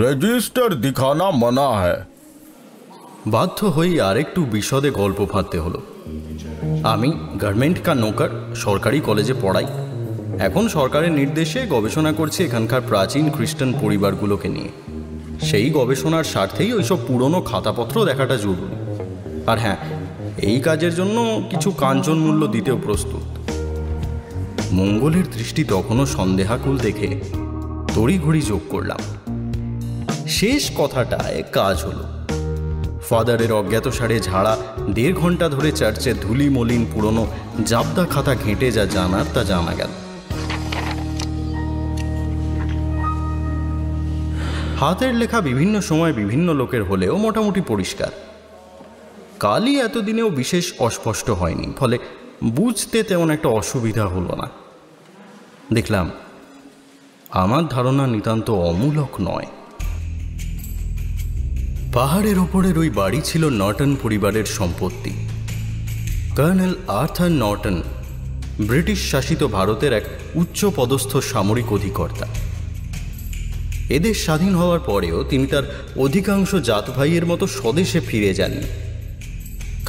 রেজিস্টার দিখানা মানা হ্যায়। বাধ্য হয়েই আরেকটু বিশদে গল্প ফাঁদতে হলো। আমি গার্মেন্ট কা নৌকার, সরকারি কলেজে পড়াই। এখন সরকারের নির্দেশে গবেষণা করছি এখানকার প্রাচীন খ্রিস্টান পরিবারগুলোকে নিয়ে। সেই গবেষণার স্বার্থেই ওইসব পুরনো খাতাপত্র দেখাটা জরুরি। আর হ্যাঁ, এই কাজের জন্য কিছু কাঞ্চন মূল্য দিতেও প্রস্তুত। মঙ্গলের দৃষ্টি তখনও সন্দেহাকুল দেখে তড়িঘড়ি যোগ করলাম। শেষ কথাটায় কাজ হলো। ফাদারের অজ্ঞাতসারে ঝাড়া 1.5 ঘন্টা ধরে চার্চের ধুলি মলিন পুরনো জাবদা খাতা ঘেঁটে যা জানার তা জানা গেল। হাতের লেখা বিভিন্ন সময় বিভিন্ন লোকের হলেও মোটামুটি পরিষ্কার। কালই এতদিনেও বিশেষ অস্পষ্ট হয়নি, ফলে বুঝতে তেমন একটা অসুবিধা হলো না। দেখলাম আমার ধারণা নিতান্ত অমূলক নয়। পাহাড়ের ওপরের ওই বাড়ি ছিল নর্টন পরিবারের সম্পত্তি। কর্নেল আর্থার নর্টন ব্রিটিশ শাসিত ভারতের এক উচ্চ পদস্থ সামরিক অধিকর্তা। এদেশ স্বাধীন হওয়ার পরেও তিনি তার অধিকাংশ জাত ভাইয়ের মতো স্বদেশে ফিরে যাননি,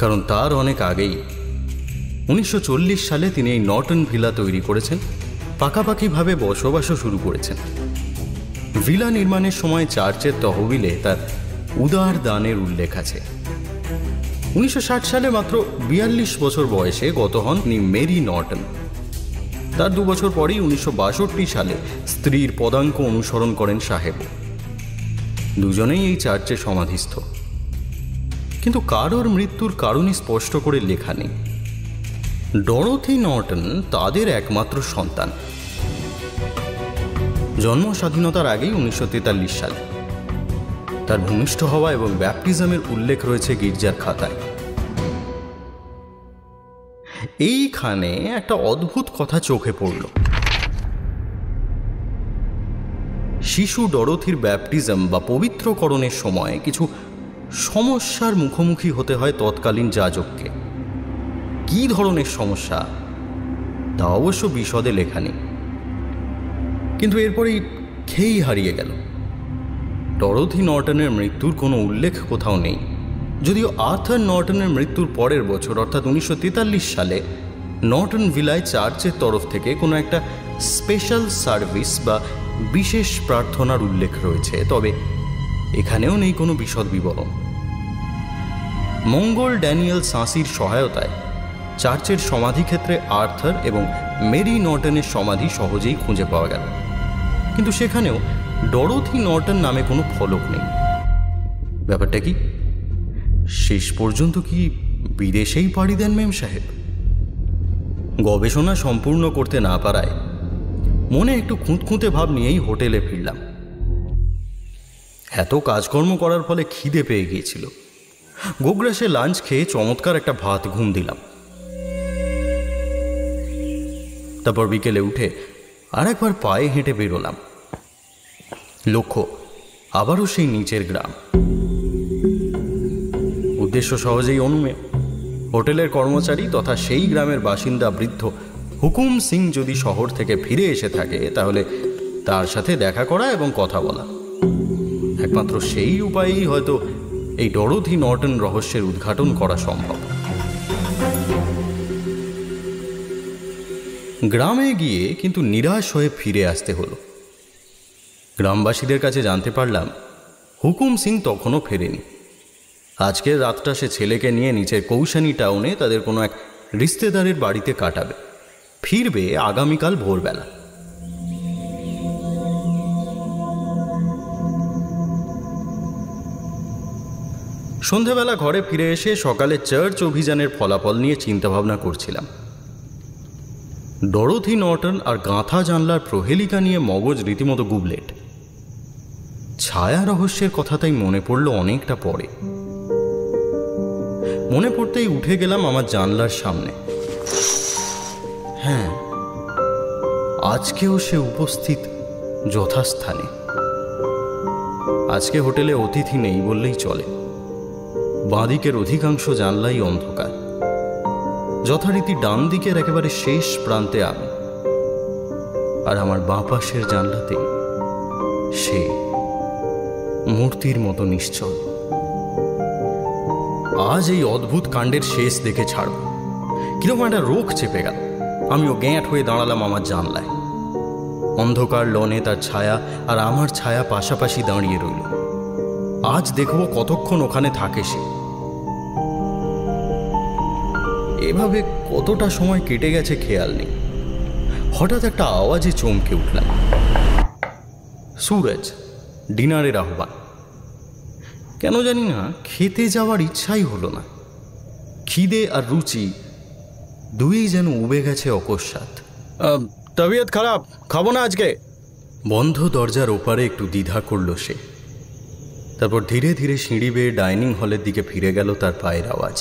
কারণ তার অনেক আগেই 1940 সালে তিনি এই নর্টন ভিলা তৈরি করেছেন, পাকাপাকিভাবে বসবাসও শুরু করেছেন। ভিলা নির্মাণের সময় চার্চের তহবিলে তার উদার দানের উল্লেখ আছে। 1960 সালে মাত্র 42 বছর বয়সে গত হন তিনি মেরি নর্টন। তার 2 বছর পরেই 1962 সালে স্ত্রীর পদাঙ্ক অনুসরণ করেন সাহেব। দুজনেই এই চার্চে সমাধিস্থ, কিন্তু কারোর মৃত্যুর কারণই স্পষ্ট করে লেখা নেই। ডরোথি নর্টন তাদের একমাত্র সন্তান। জন্ম স্বাধীনতার আগেই 1943 সালে। তার ভূমিষ্ঠ হওয়া এবং ব্যাপটিজমের উল্লেখ রয়েছে গির্জার খাতায়। এইখানে একটা অদ্ভুত কথা চোখে পড়ল। শিশু ডরোথির ব্যাপটিজম বা পবিত্রকরণের সময় কিছু সমস্যার মুখোমুখি হতে হয় তৎকালীন যাজককে। কী ধরনের সমস্যা তা অবশ্য বিশদে লেখা নেই, কিন্তু এরপরেই খেয়েই হারিয়ে গেল। ডরোথি নর্টনের মৃত্যুর কোনো উল্লেখ কোথাও নেই, যদিও আর্থার নর্টনের মৃত্যুর পরের বছর অর্থাৎ 1943 সালে নর্টন ভিলায় চার্চের তরফ থেকে কোনো একটা স্পেশাল সার্ভিস বা বিশেষ প্রার্থনার উল্লেখ রয়েছে, তবে এখানেও নেই কোনো বিশদ বিবরণ। মঙ্গল ড্যানিয়েল সাঁসির সহায়তায় চার্চের সমাধিক্ষেত্রে আর্থার এবং মেরি নর্টনের সমাধি সহজেই খুঁজে পাওয়া গেল, কিন্তু সেখানেও ডরোথি নর্টন নামে কোনো ফলক নেই। ব্যাপারটা কি? শেষ পর্যন্ত কি বিদেশেই পাড়ি দেন মেম সাহেব? গবেষণা সম্পূর্ণ করতে না পারায় মনে একটু খুঁতখুঁতে ভাব নিয়েই হোটেলে ফিরলাম। এত কাজকর্ম করার ফলে খিদে পেয়ে গিয়েছিল। গোগ্রাসে লাঞ্চ খেয়ে চমৎকার একটা ভাত ঘুম দিলাম। তারপর বিকেলে উঠে আরেকবার পায়ে হেঁটে বেরোলাম। লক্ষ্য আবারও সেই নিচের গ্রাম। উদ্দেশ্য সহজেই অনুমেয়। হোটেলের কর্মচারী তথা সেই গ্রামের বাসিন্দা বৃদ্ধ হুকুম সিং যদি শহর থেকে ফিরে এসে থাকে তাহলে তার সাথে দেখা করা এবং কথা বলা। একমাত্র সেই উপায়েই হয়তো এই ডরোথি নর্টন রহস্যের উদ্ঘাটন করা সম্ভব। গ্রামে গিয়ে কিন্তু নিরাশ হয়ে ফিরে আসতে হলো। গ্রামবাসীদের কাছে জানতে পারলাম হুকুম সিং তখনও ফেরেনি। আজকের রাতটা সে ছেলেকে নিয়ে নিচের কৌশানী টাউনে তাদের কোনো এক রিশতেদারের বাড়িতে কাটাবে। ফিরবে আগামীকাল ভোরবেলা। সন্ধেবেলা ঘরে ফিরে এসে সকালে চার্চ অভিযানের ফলাফল নিয়ে চিন্তাভাবনা করছিলাম। ডরোথি নর্টন আর গাঁথা জানলার প্রহেলিকা নিয়ে মগজ রীতিমতো গুবলেট। ছায়া রহস্যের কথা তাই মনে পড়ল অনেকটা পরে। মনে পড়তেই উঠে গেলাম আমার জানলার সামনে। হ্যাঁ, আজকেও সে উপস্থিত যথাস্থানে। আজকে হোটেলে অতিথি নেই বললেই চলে। বাঁদিকের অধিকাংশ জানলাই অন্ধকার। যথারীতি ডান দিকের একেবারে শেষ প্রান্তে আমি, আর আমার বাঁ পাশের জানলাতেই সে মূর্তির মতো নিশ্চল। আজ এই অদ্ভুত কাণ্ডের শেষ দেখে ছাড়ব। কিরকম একটা রোগ চেপে গেল। আমিও গ্যাঁট হয়ে দাঁড়ালাম আমার জানলায়। অন্ধকার লনে তার ছায়া আর আমার ছায়া পাশাপাশি দাঁড়িয়ে রইল। আজ দেখব কতক্ষণ ওখানে থাকে সে। এভাবে কতটা সময় কেটে গেছে খেয়াল নেই। হঠাৎ একটা আওয়াজে চমকে উঠলাম। সুরজ, ডিনারের আহ্বান। কেন জানি না খেতে যাওয়ার ইচ্ছাই হলো না। খিদে আর রুচি দুই যেন উবে গেছে অকস্মাৎ। তবিয়ত খারাপ, খাবো না আজকে। বন্ধ দরজার ওপারে একটু দ্বিধা করল সে। তারপর ধীরে ধীরে সিঁড়ি বেয়ে ডাইনিং হলের দিকে ফিরে গেল তার পায়ের আওয়াজ।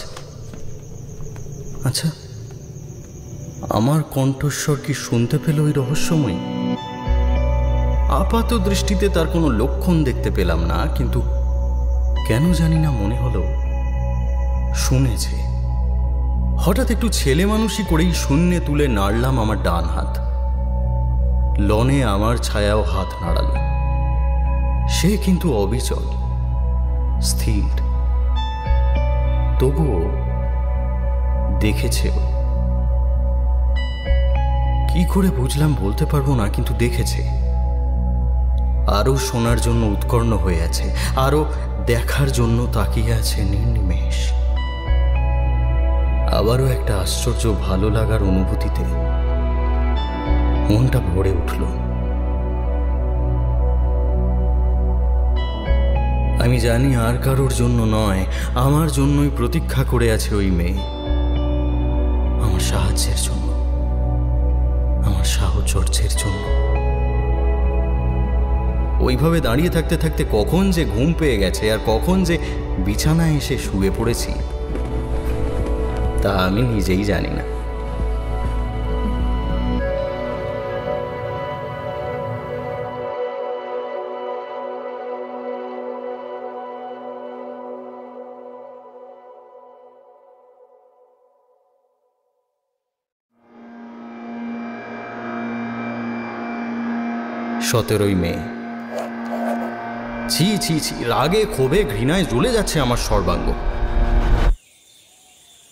আচ্ছা, আমার কণ্ঠস্বর কি শুনতে পেল ওই রহস্যময়ী? আপাত দৃষ্টিতে তার কোনো লক্ষণ দেখতে পেলাম না, কিন্তু কেন জানি না মনে হলো শুনেছে। হঠাৎ একটু ছেলে মানুষই করেই শূন্যে তুলে নাড়লাম আমার ডান হাত। লনে আমার ছায়াও হাত নাড়াল। সে কিন্তু অবিচল, স্থির। তবুও দেখেছে। কি করে বুঝলাম বলতে পারবো না, কিন্তু দেখেছে। আরো শোনার জন্য উৎকর্ণ হয়ে আছে, আরো দেখার জন্য তাকিয়ে আছে নির্নিমেষ। আবারও একটা আশ্চর্য ভালো লাগার অনুভূতিতে মনটা ভরে উঠল। আমি জানি আর কারোর জন্য নয়, আমার জন্যই প্রতীক্ষা করে আছে ওই মেয়ে, আমার সাহায্যের জন্য, আমার সাহচর্যের জন্য। ওইভাবে দাঁড়িয়ে থাকতে থাকতে কখন যে ঘুম পেয়ে গেছে আর কখন যে বিছানায় এসে শুয়ে পড়েছি তা আমি নিজেই জানি না। সতেরোই মে। ছি ছি ছি, রাগে ক্ষোভে ঘৃণায় জ্বলে যাচ্ছে আমার সর্বাঙ্গ।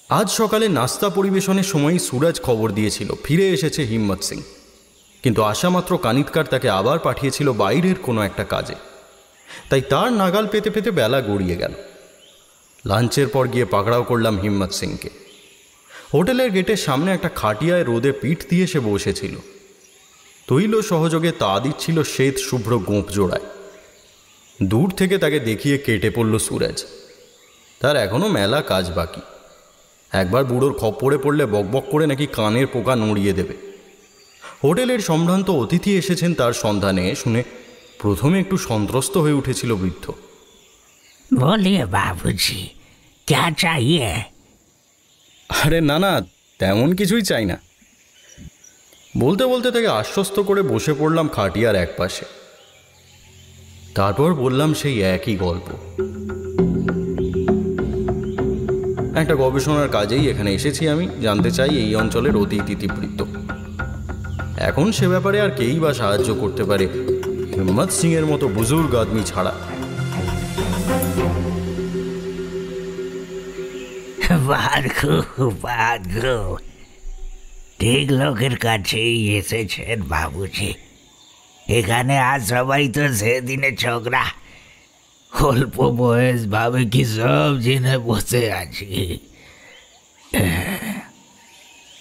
আজ সকালে নাস্তা পরিবেশনের সময় সুরজ খবর দিয়েছিল ফিরে এসেছে হিম্মত সিং, কিন্তু আসামাত্র কানিতকার তাকে আবার পাঠিয়েছিল বাইরের কোনো একটা কাজে। তাই তার নাগাল পেতে পেতে বেলা গড়িয়ে গেল। লাঞ্চের পর গিয়ে পাকড়াও করলাম হিম্মত সিংকে। হোটেলের গেটের সামনে একটা খাটিয়ায় রোদে পিঠ দিয়ে সে বসেছিল। তৈল সহযোগে তা দিচ্ছিল শ্বেত শুভ্র গোঁপ জোড়ায়। দূর থেকে তাকে দেখিয়ে কেটে পড়ল সুরজ। তার এখনও মেলা কাজ বাকি। একবার বুড়োর খপ্পরে পড়লে বকবক করে নাকি কানের পোকা নড়িয়ে দেবে। হোটেলের সম্ভ্রান্ত অতিথি এসেছেন তার সন্ধানে শুনে প্রথমে একটু সন্ত্রস্ত হয়ে উঠেছিল বৃদ্ধ। বলিয়ে বাবুজি, ক্যা চাইয়ে? আরে না না, তেমন কিছুই চাই না। বলতে বলতে তাকে আশ্বস্ত করে বসে পড়লাম খাটিয়ার এক পাশে। তারপর বললাম সেই একই গল্প। একটা গবেষণার কাজেই এখানে এসেছি আমি, জানতে চাই এই অঞ্চলের অতীত ইতিবৃত্ত। এখন সে ব্যাপারে আর কেই বা সাহায্য করতে পারে হিম্মত সিং এর মতো বুজুর্গ আদমি ছাড়া। ঠিক লোকের কাছেই এসেছেন বাবুজি। এখানে আজ সবাই তো সেদিনে ছোকরা, অল্প বয়স ভাবে কি সব জেনে বসে আছি।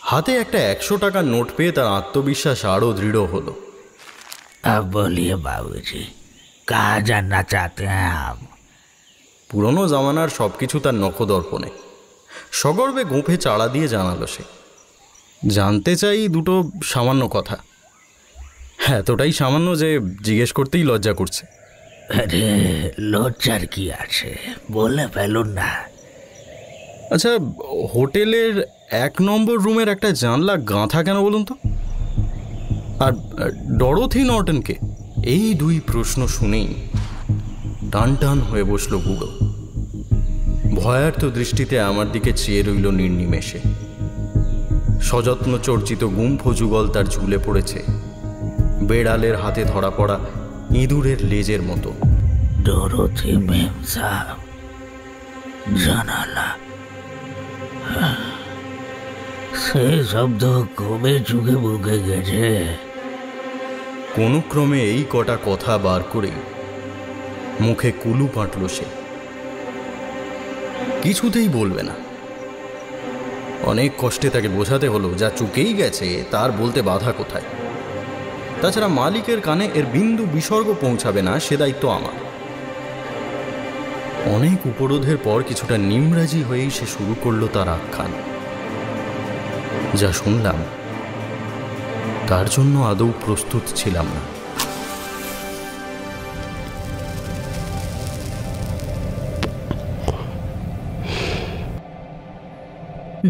হাতে একটা 100 টাকার নোট পেয়ে তার আত্মবিশ্বাস আরও দৃঢ় হলো। अब बोलिए बाबूजी, कहाँ जानना चाहते हैं आप? পুরনো জামানার সব কিছু তার নখদর্পণে সগর্বে গোঁফে চাড়া দিয়ে জানালো সে। জানতে চাই দুটো সামান্য কথা। হ্যাঁ, এতটাই সামান্য যে জিজ্ঞেস করতেই লজ্জা করছে। আরে লজ্জার কি আছে, বলে ফেলুন না। আচ্ছা, হোটেলের 1 নম্বর রুমের একটা জানলা গাঁথা কেন বলুন তো? আর ডরোথি নর্টনকে? এই 2 প্রশ্ন শুনেই টান টান হয়ে বসলো বুড়ো। ভয়ার্থ দৃষ্টিতে আমার দিকে চেয়ে রইল নির্নিমেষে। সযত্ন চর্চিত গুম্ফ যুগল তার ঝুলে পড়েছে বেড়ালের হাতে ধরা পড়া ইঁদুরের লেজের মতো। ডরোথি মেম সাহেব, জানালা, সে শব্দ কবে চুকে বুকে গেছে। কোনো ক্রমে এই কটা কথা বার করে মুখে কুলু পাঁটল সে। কিছুতেই বলবে না। অনেক কষ্টে তাকে বোঝাতে হলো যা চুকেই গেছে তার বলতে বাধা কোথায়। তাছাড়া মালিকের কানে এর বিন্দু বিসর্গ পৌঁছাবে না সে দায়িত্ব আমার। অনেক উপরোধের পর কিছুটা নিমরাজি হয়েই সে শুরু করলো তার আখ্যান। যা শুনলাম তার জন্য আদৌ প্রস্তুত ছিলাম না।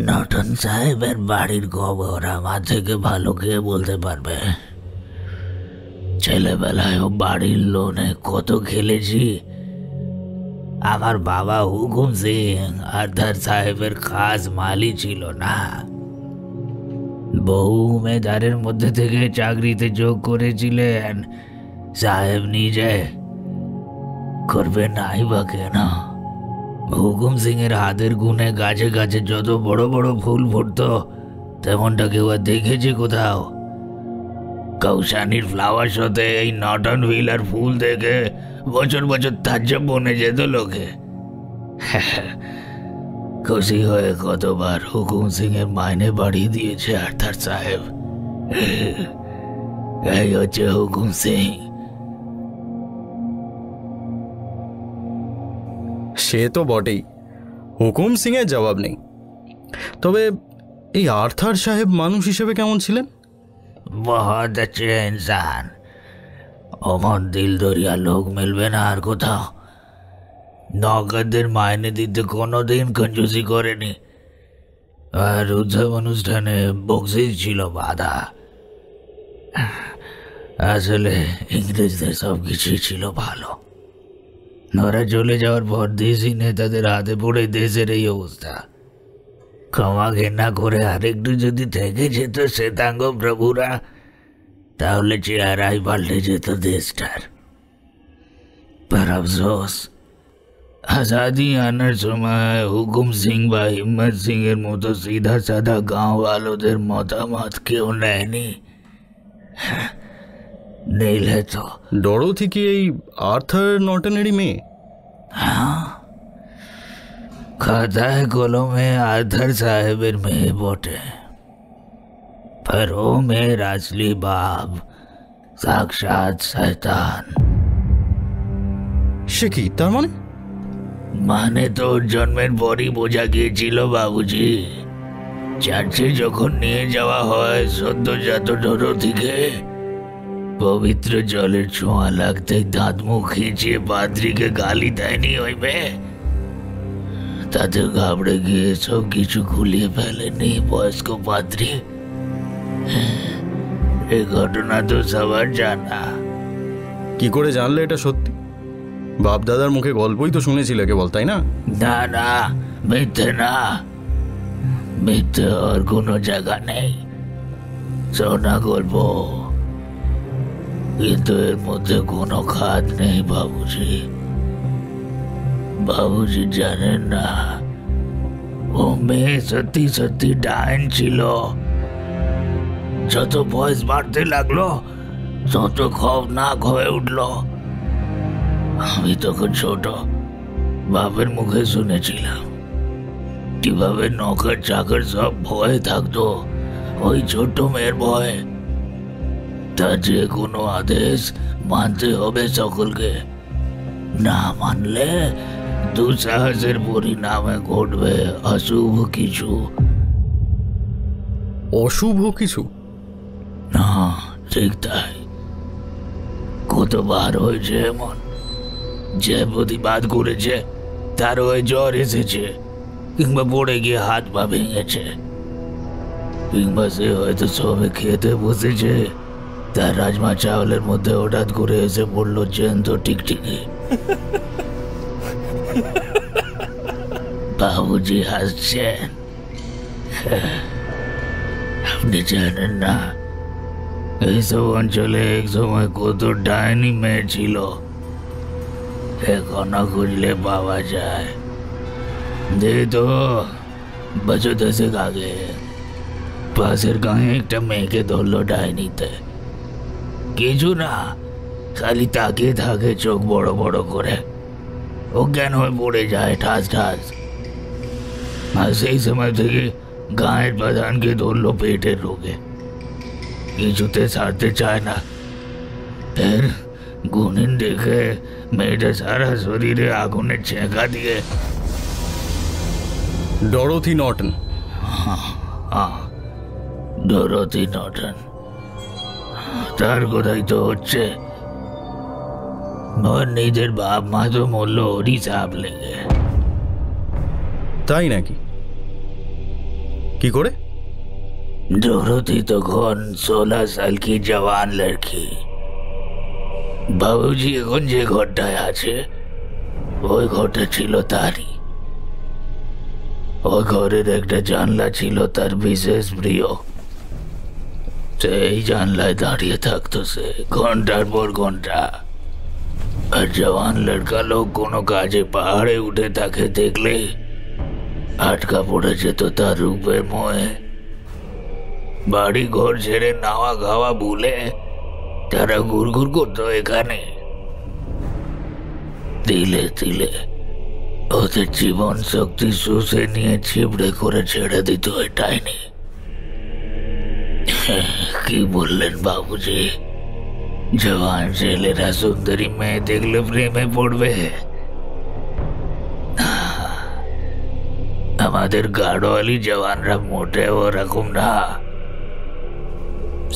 নটন সাহেবের বাড়ির খবর আমার থেকে ভালো কে বলতে পারবে? ছেলেবেলায় ও বাড়ির লোনে কত খেলেছি। আমার বাবা হুকুম সিং আর্থার সাহেবের খাস মালি ছিল না। বহু উমেদারের মধ্যে থেকে চাকরিতে যোগ করেছিলেন সাহেব নিজে। করবে নাই বা কেন? হুকুম সিং এর হাতের গুণে গাছে গাছে যত বড় বড় ফুল ফুটত তেমনটা কেউ আর দেখেছে কোথাও? কৌশানির ফ্লাওয়ার শোতে এই নটন ভিলার ফুল দেখে বছর বছর তাজ্জব বনে যেত লোকে। খুশি হয়ে কতবার হুকুম সিং এর মাইনে বাড়িয়ে দিয়েছে আর্থার সাহেব। এই হচ্ছে হুকুম সিং। সে তো বটেই, হুকুম সিংয়ের জবাব নেই। তবে এই আর্থার সাহেব মানুষ হিসেবে কেমন ছিলেন? বহুত अच्छे इंसान, অমন দিল দরিয়া লোক মিলবে না আর কোথাও। নগদের মাইনে দিতে কোনোদিন কঞ্জুসি করেনি, আর উৎসব অনুষ্ঠানে বকশিস ছিল বাধা। আসলে ইংরেজদের সব কিছুই ছিল ভালো। ওরা চলে যাওয়ার পর দেশি নেতাদের হাতে পড়ে দেশের এই অবস্থা। ক্ষমা ঘেন্না করে আরেকটু যদি থেকে যেত শ্বেতাঙ্গ প্রভুরা, তাহলে চেহারাই পাল্টে যেত দেশটার। पर अफसोस, आज़ादी आनार समय हुकुम सिंह বা হিম্মত সিংয়ের মতো সিধা সাদা গাঁওয়ালোদের মতামত কেউ নেয়নি। নিলে তো ডরোথি কি এই আর্থার নর্টনেরই মেয়ে? হ্যাঁ, খাতায় কলমে আর্থার সাহেবের মেয়ে বটে, पर वो मेरा असली बाप साक्षात शैतान। সে কি তার মানে? মানে তো জন্মের পরই বোঝা গিয়েছিল বাবুজি। চার্চে যখন নিয়ে যাওয়া হয় সদ্যজাত ডরোথিকে, পবিত্র জলের ছোঁয়া লাগতেই দাঁত মুখ খিঁচিয়ে পাদ্রিকে গালি দেয়নি ওই মেয়ে? তাতে ঘাবড়ে গিয়ে সব কিছু গুলিয়ে ফেলেনি বয়স্ক পাদ্রি? এই ঘটনা তো সবার জানা। কি করে জানলে এটা সত্যি? বাপ দাদার মুখে গল্পই তো শুনেছিলে কেবল, তাই না? না না, মিথ্যে না, মিথ্যে আর কোনো জায়গা নেই। শোনা গল্প, কিন্তু এর মধ্যে কোনো খাদ নেই বাবুজি। বাবুজি জানেন না, ও মেয়ে সত্যি সত্যি ডাইন ছিল। যত বয়স বাড়তে লাগলো তত খৌফনাক হয়ে উঠলো। আমি তখন ছোট, বাপের মুখে শুনেছিলাম কিভাবে নৌকার চাকর সব ভয়ে থাকতো ওই ছোট্ট মেয়ের ভয়ে। তা যে কোনো আদেশ মানতে হবে সকলকে, না মানলে দুঃসাহসের পরিণামে ঘটবে অশুভ কিছু। অশুভ কিছু? না, ঠিক তাই। কতবার হয়েছে এমন, যে প্রতিবাদ করেছে তার হয়ে জ্বর এসেছে, কিংবা পড়ে গিয়ে হাত পা ভেঙেছে, কিংবা সে হয়তো সবে খেতে বসেছে, তার রাজমা চাওয়ালের মধ্যে হঠাৎ করে এসে পড়লো জ্যান্ত টিকটিকি। বাবুজি হাসছেন। আপনি জানেন না এইসব অঞ্চলে এক সময় কত ডাইনি মেয়ে ছিল, এখনো খুঁজলে পাওয়া যায়। দে তো বছর 10 আগে পাশের গাঁয়ে একটা মেয়েকে ধরলো ডাইনিতে। কিছু না, খালি তাকিয়ে থাকে চোখ বড় বড় করে, অজ্ঞান হয়ে পড়ে যায় ঠাস ঠাস। আর সেই সময় থেকে গাঁয়ের প্রধানকে ধরলো পেটের রোগে, কিছুতে ছাড়তে চায় না। ফের গুণিন দেখে মেয়েটা সারা শরীরে আগুনের ছেঁকা দিয়ে। Dorothy Norton? ডরোথি নর্টন, তার কথাই তো হচ্ছে। ওর নিজের বাপ মা তো মরল ওরই চাপ লেগে। তাই নাকি? কি করে? डोरोथी তখন 16 সাল কি জওয়ান লড়কি। বাবুজি এখন যে ঘরটায় আছে ওই ঘরটা ছিল তারই। ওই ঘরের একটা জানলা ছিল তার বিশেষ প্রিয়। সেই জানলায় দাঁড়িয়ে থাকতো সে ঘন্টার পর ঘন্টা। আর জওয়ান লড়কা লোক কোনো কাজে পাহাড়ে উঠে তাকে দেখলে আটকা পড়ে যেত তার রূপের মোহে। বাড়ি ঘর ছেড়ে নাওয়া খাওয়া ভুলে তারা ঘুরঘুর করতো এখানে। তিলে তিলে ওদের জীবন শক্তি শুষে নিয়ে ছিপড়ে করে ছেড়ে দিত এটাই নি। কি বললেন বাবুজি? জওয়ান ছেলেরা সুন্দরী মেয়ে দেখলে প্রেমে পড়বে? আমাদের গাড়োয়ালি জওয়ানরা মোটে ওরকম না,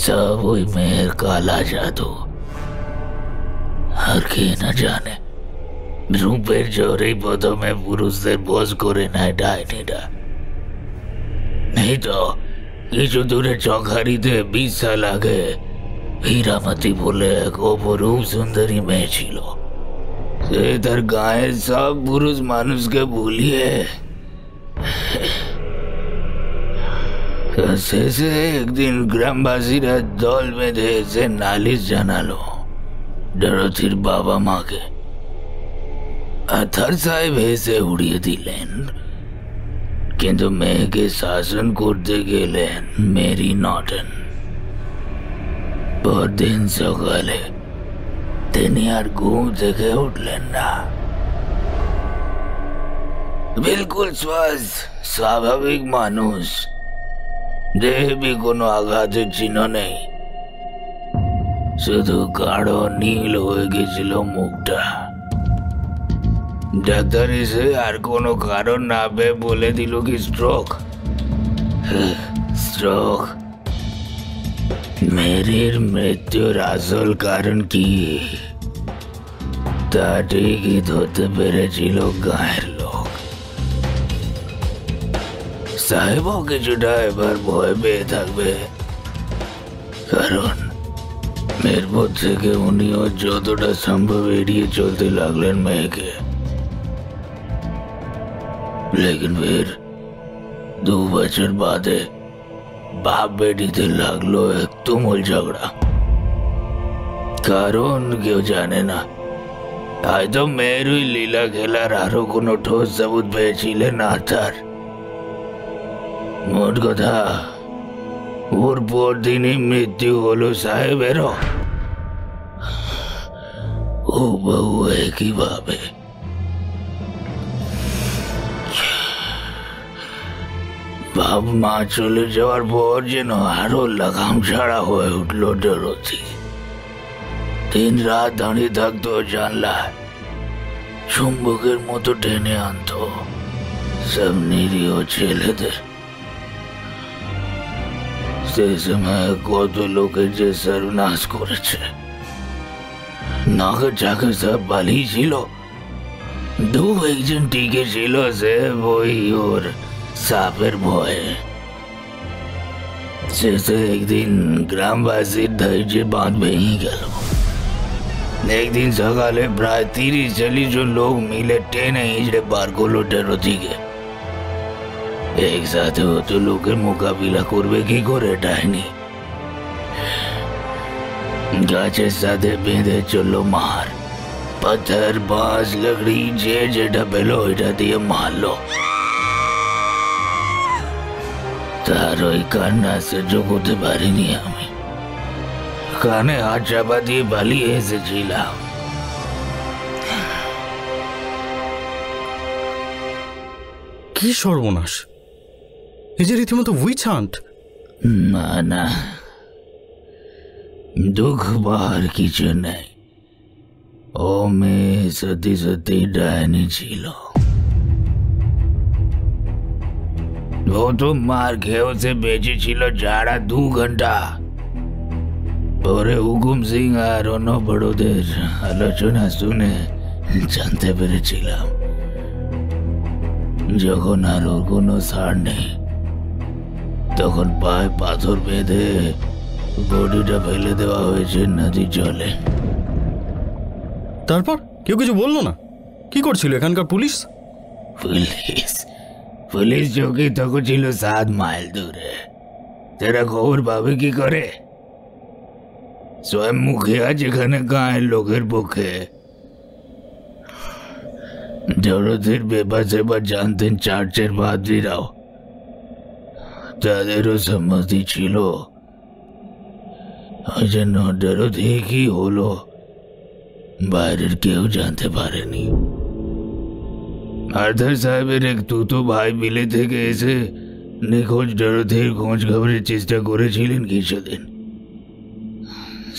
সব ওই মেয়ের কালা জাদু। আর কে না জানে রূপের জোরেই প্রথমে পুরুষদের বশ করে নেয় ডাইনিরা। নেই তো কিছু দূরে চখারিতে 20 সাল আগে হীরামতি বলে এক অপরূপ সুন্দরী মেয়ে ছিল। সে তার গায়ের সব পুরুষ মানুষকে ভুলিয়ে শেষে একদিন গ্রামবাসীরা দল বেঁধে এসে নালিশ জানালো ডরথির বাবা মাকে। আথার সাহেব এসে উড়িয়ে দিলেন, কিন্তু মেয়েকে শাসন করতে গেলেন মেরি নটন। পরদিন সকালে তিনি আর ঘুম থেকে উঠলেন না। বিলকুল স্বাভাবিক মানুষ, দেহে বি কোনো আঘাতের চিহ্ন নেই, শুধু গাঢ় নীল হয়ে গেছিল মুখটা। ডাক্তার এসে আর কোনো কারণ না পেয়ে বলে দিল কি স্ট্রোক। মেরির মৃত্যুর আসল কারণ কি তা ঠিকই ধরতে পেরেছিল গায়ের লোক। সাহেবও কিছুটা এবার ভয় পেয়ে থাকবে, কারণ এরপর থেকে উনিও যতটা সম্ভব এড়িয়ে চলতে লাগলেন মেয়েকে। लेकिन फिर 2 বছর বাদে বাপ বেটিতে লাগলো এক তুমুল ঝগড়া। কারণ কেউ জানে না, হয়তো মেয়ের ওই লীলা খেলার আরো কোনো ঠোস সাবুত পেয়েছিলেন আথার। মোট কথা ওর পর দিনই মৃত্যু হলো সাহেবেরও। ও বউ একইভাবে। বাপ মা চলে যাওয়ার পর যেন আরো লাগাম ছাড়া হয়ে উঠল ডরথি। দিন রাত দাঁড়িয়ে থাকতো জানলায়, চুম্বকের মতো টেনে আনতো সব নিরীহ ছেলেদের। সে সময় কত লোকের যে সর্বনাশ করেছে, নাকের চাকে সব পালিয়ে ছিল, 2 একজন টিকে ছিল, সে ওই ওর সাপের ভয়ে। শেষে একদিন গ্রামবাসীর ধৈর্যের বাঁধ ভেঙে গেল। একদিন সকালে প্রায় 30-40 জন লোক মিলে টেনে হিঁচড়ে বার করলো ডরথিকে। একসাথে অত লোকের মোকাবিলা করবে কি করে ডাইনি? গাছের সাথে বেঁধে চললো মার, পাথর বাঁশ লকড়ি যে যেটা পেলো ওইটা দিয়ে মারলো। তার ওই কান্না সহ্য করতে পারিনি আমি, কানে হাত চাপা দিয়ে পালিয়ে এসেছিলাম। কি সর্বনাশ! এই যে রীতিমতো উইচ হান্ট। না না, দুঃখ পাওয়ার কিছু নেই। ও মেয়ে সত্যি সত্যি ডাইনি ছিল। ও তো মার খেয়েও সে বেঁচে ছিল যারা 2 ঘন্টা পরে হুকুম সিং আর অন্য বড়দের আলোচনা শুনে জানতে পেরেছিলাম যখন আর ওর কোনো সার নেই, তখন পায়ে পাথর বেঁধে বডিটা ফেলে দেওয়া হয়েছে নদীর জলে। তারপর কেউ কিছু বললো না? কি করছিল এখানকার পুলিশ? পুলিশ চৌকি তখন ছিল 7 মাইল দূরে। তারা খবর পাবে কি করে? स्वयं मुखिया যেখানে গায়ের লোকের পক্ষে। ডরথির ব্যাপার সেবার জানতেন চার্চের পাদ্রীরাও, তাদেরও সম্মতি ছিল। ওই জন্য ডরথি কি হলো বাইরের কেউ জানতে পারেনি। আর্থার সাহেবের এক তুতো ভাই বিলে থেকে এসে নিখোঁজ ডরথির খোঁজ খবরের চেষ্টা করেছিলেন কিছুদিন।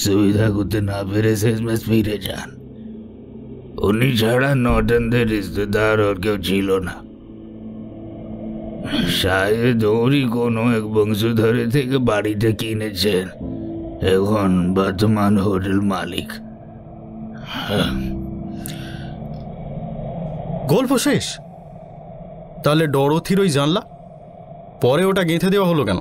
সুবিধা করতে না পেরে শেষমেশ ফিরে যান। উনি ছাড়া নটনদের রিশতেদার আর কেউ ছিল না। শায়দ ওরই কোনো এক বংশধরে থেকে বাড়িটা কিনেছেন, এখন বর্তমান হোটেল মালিক। গল্প শেষ? তাহলে ডরোথির ওই জানলা পরে ওটা গেঁথে দেওয়া হলো কেন?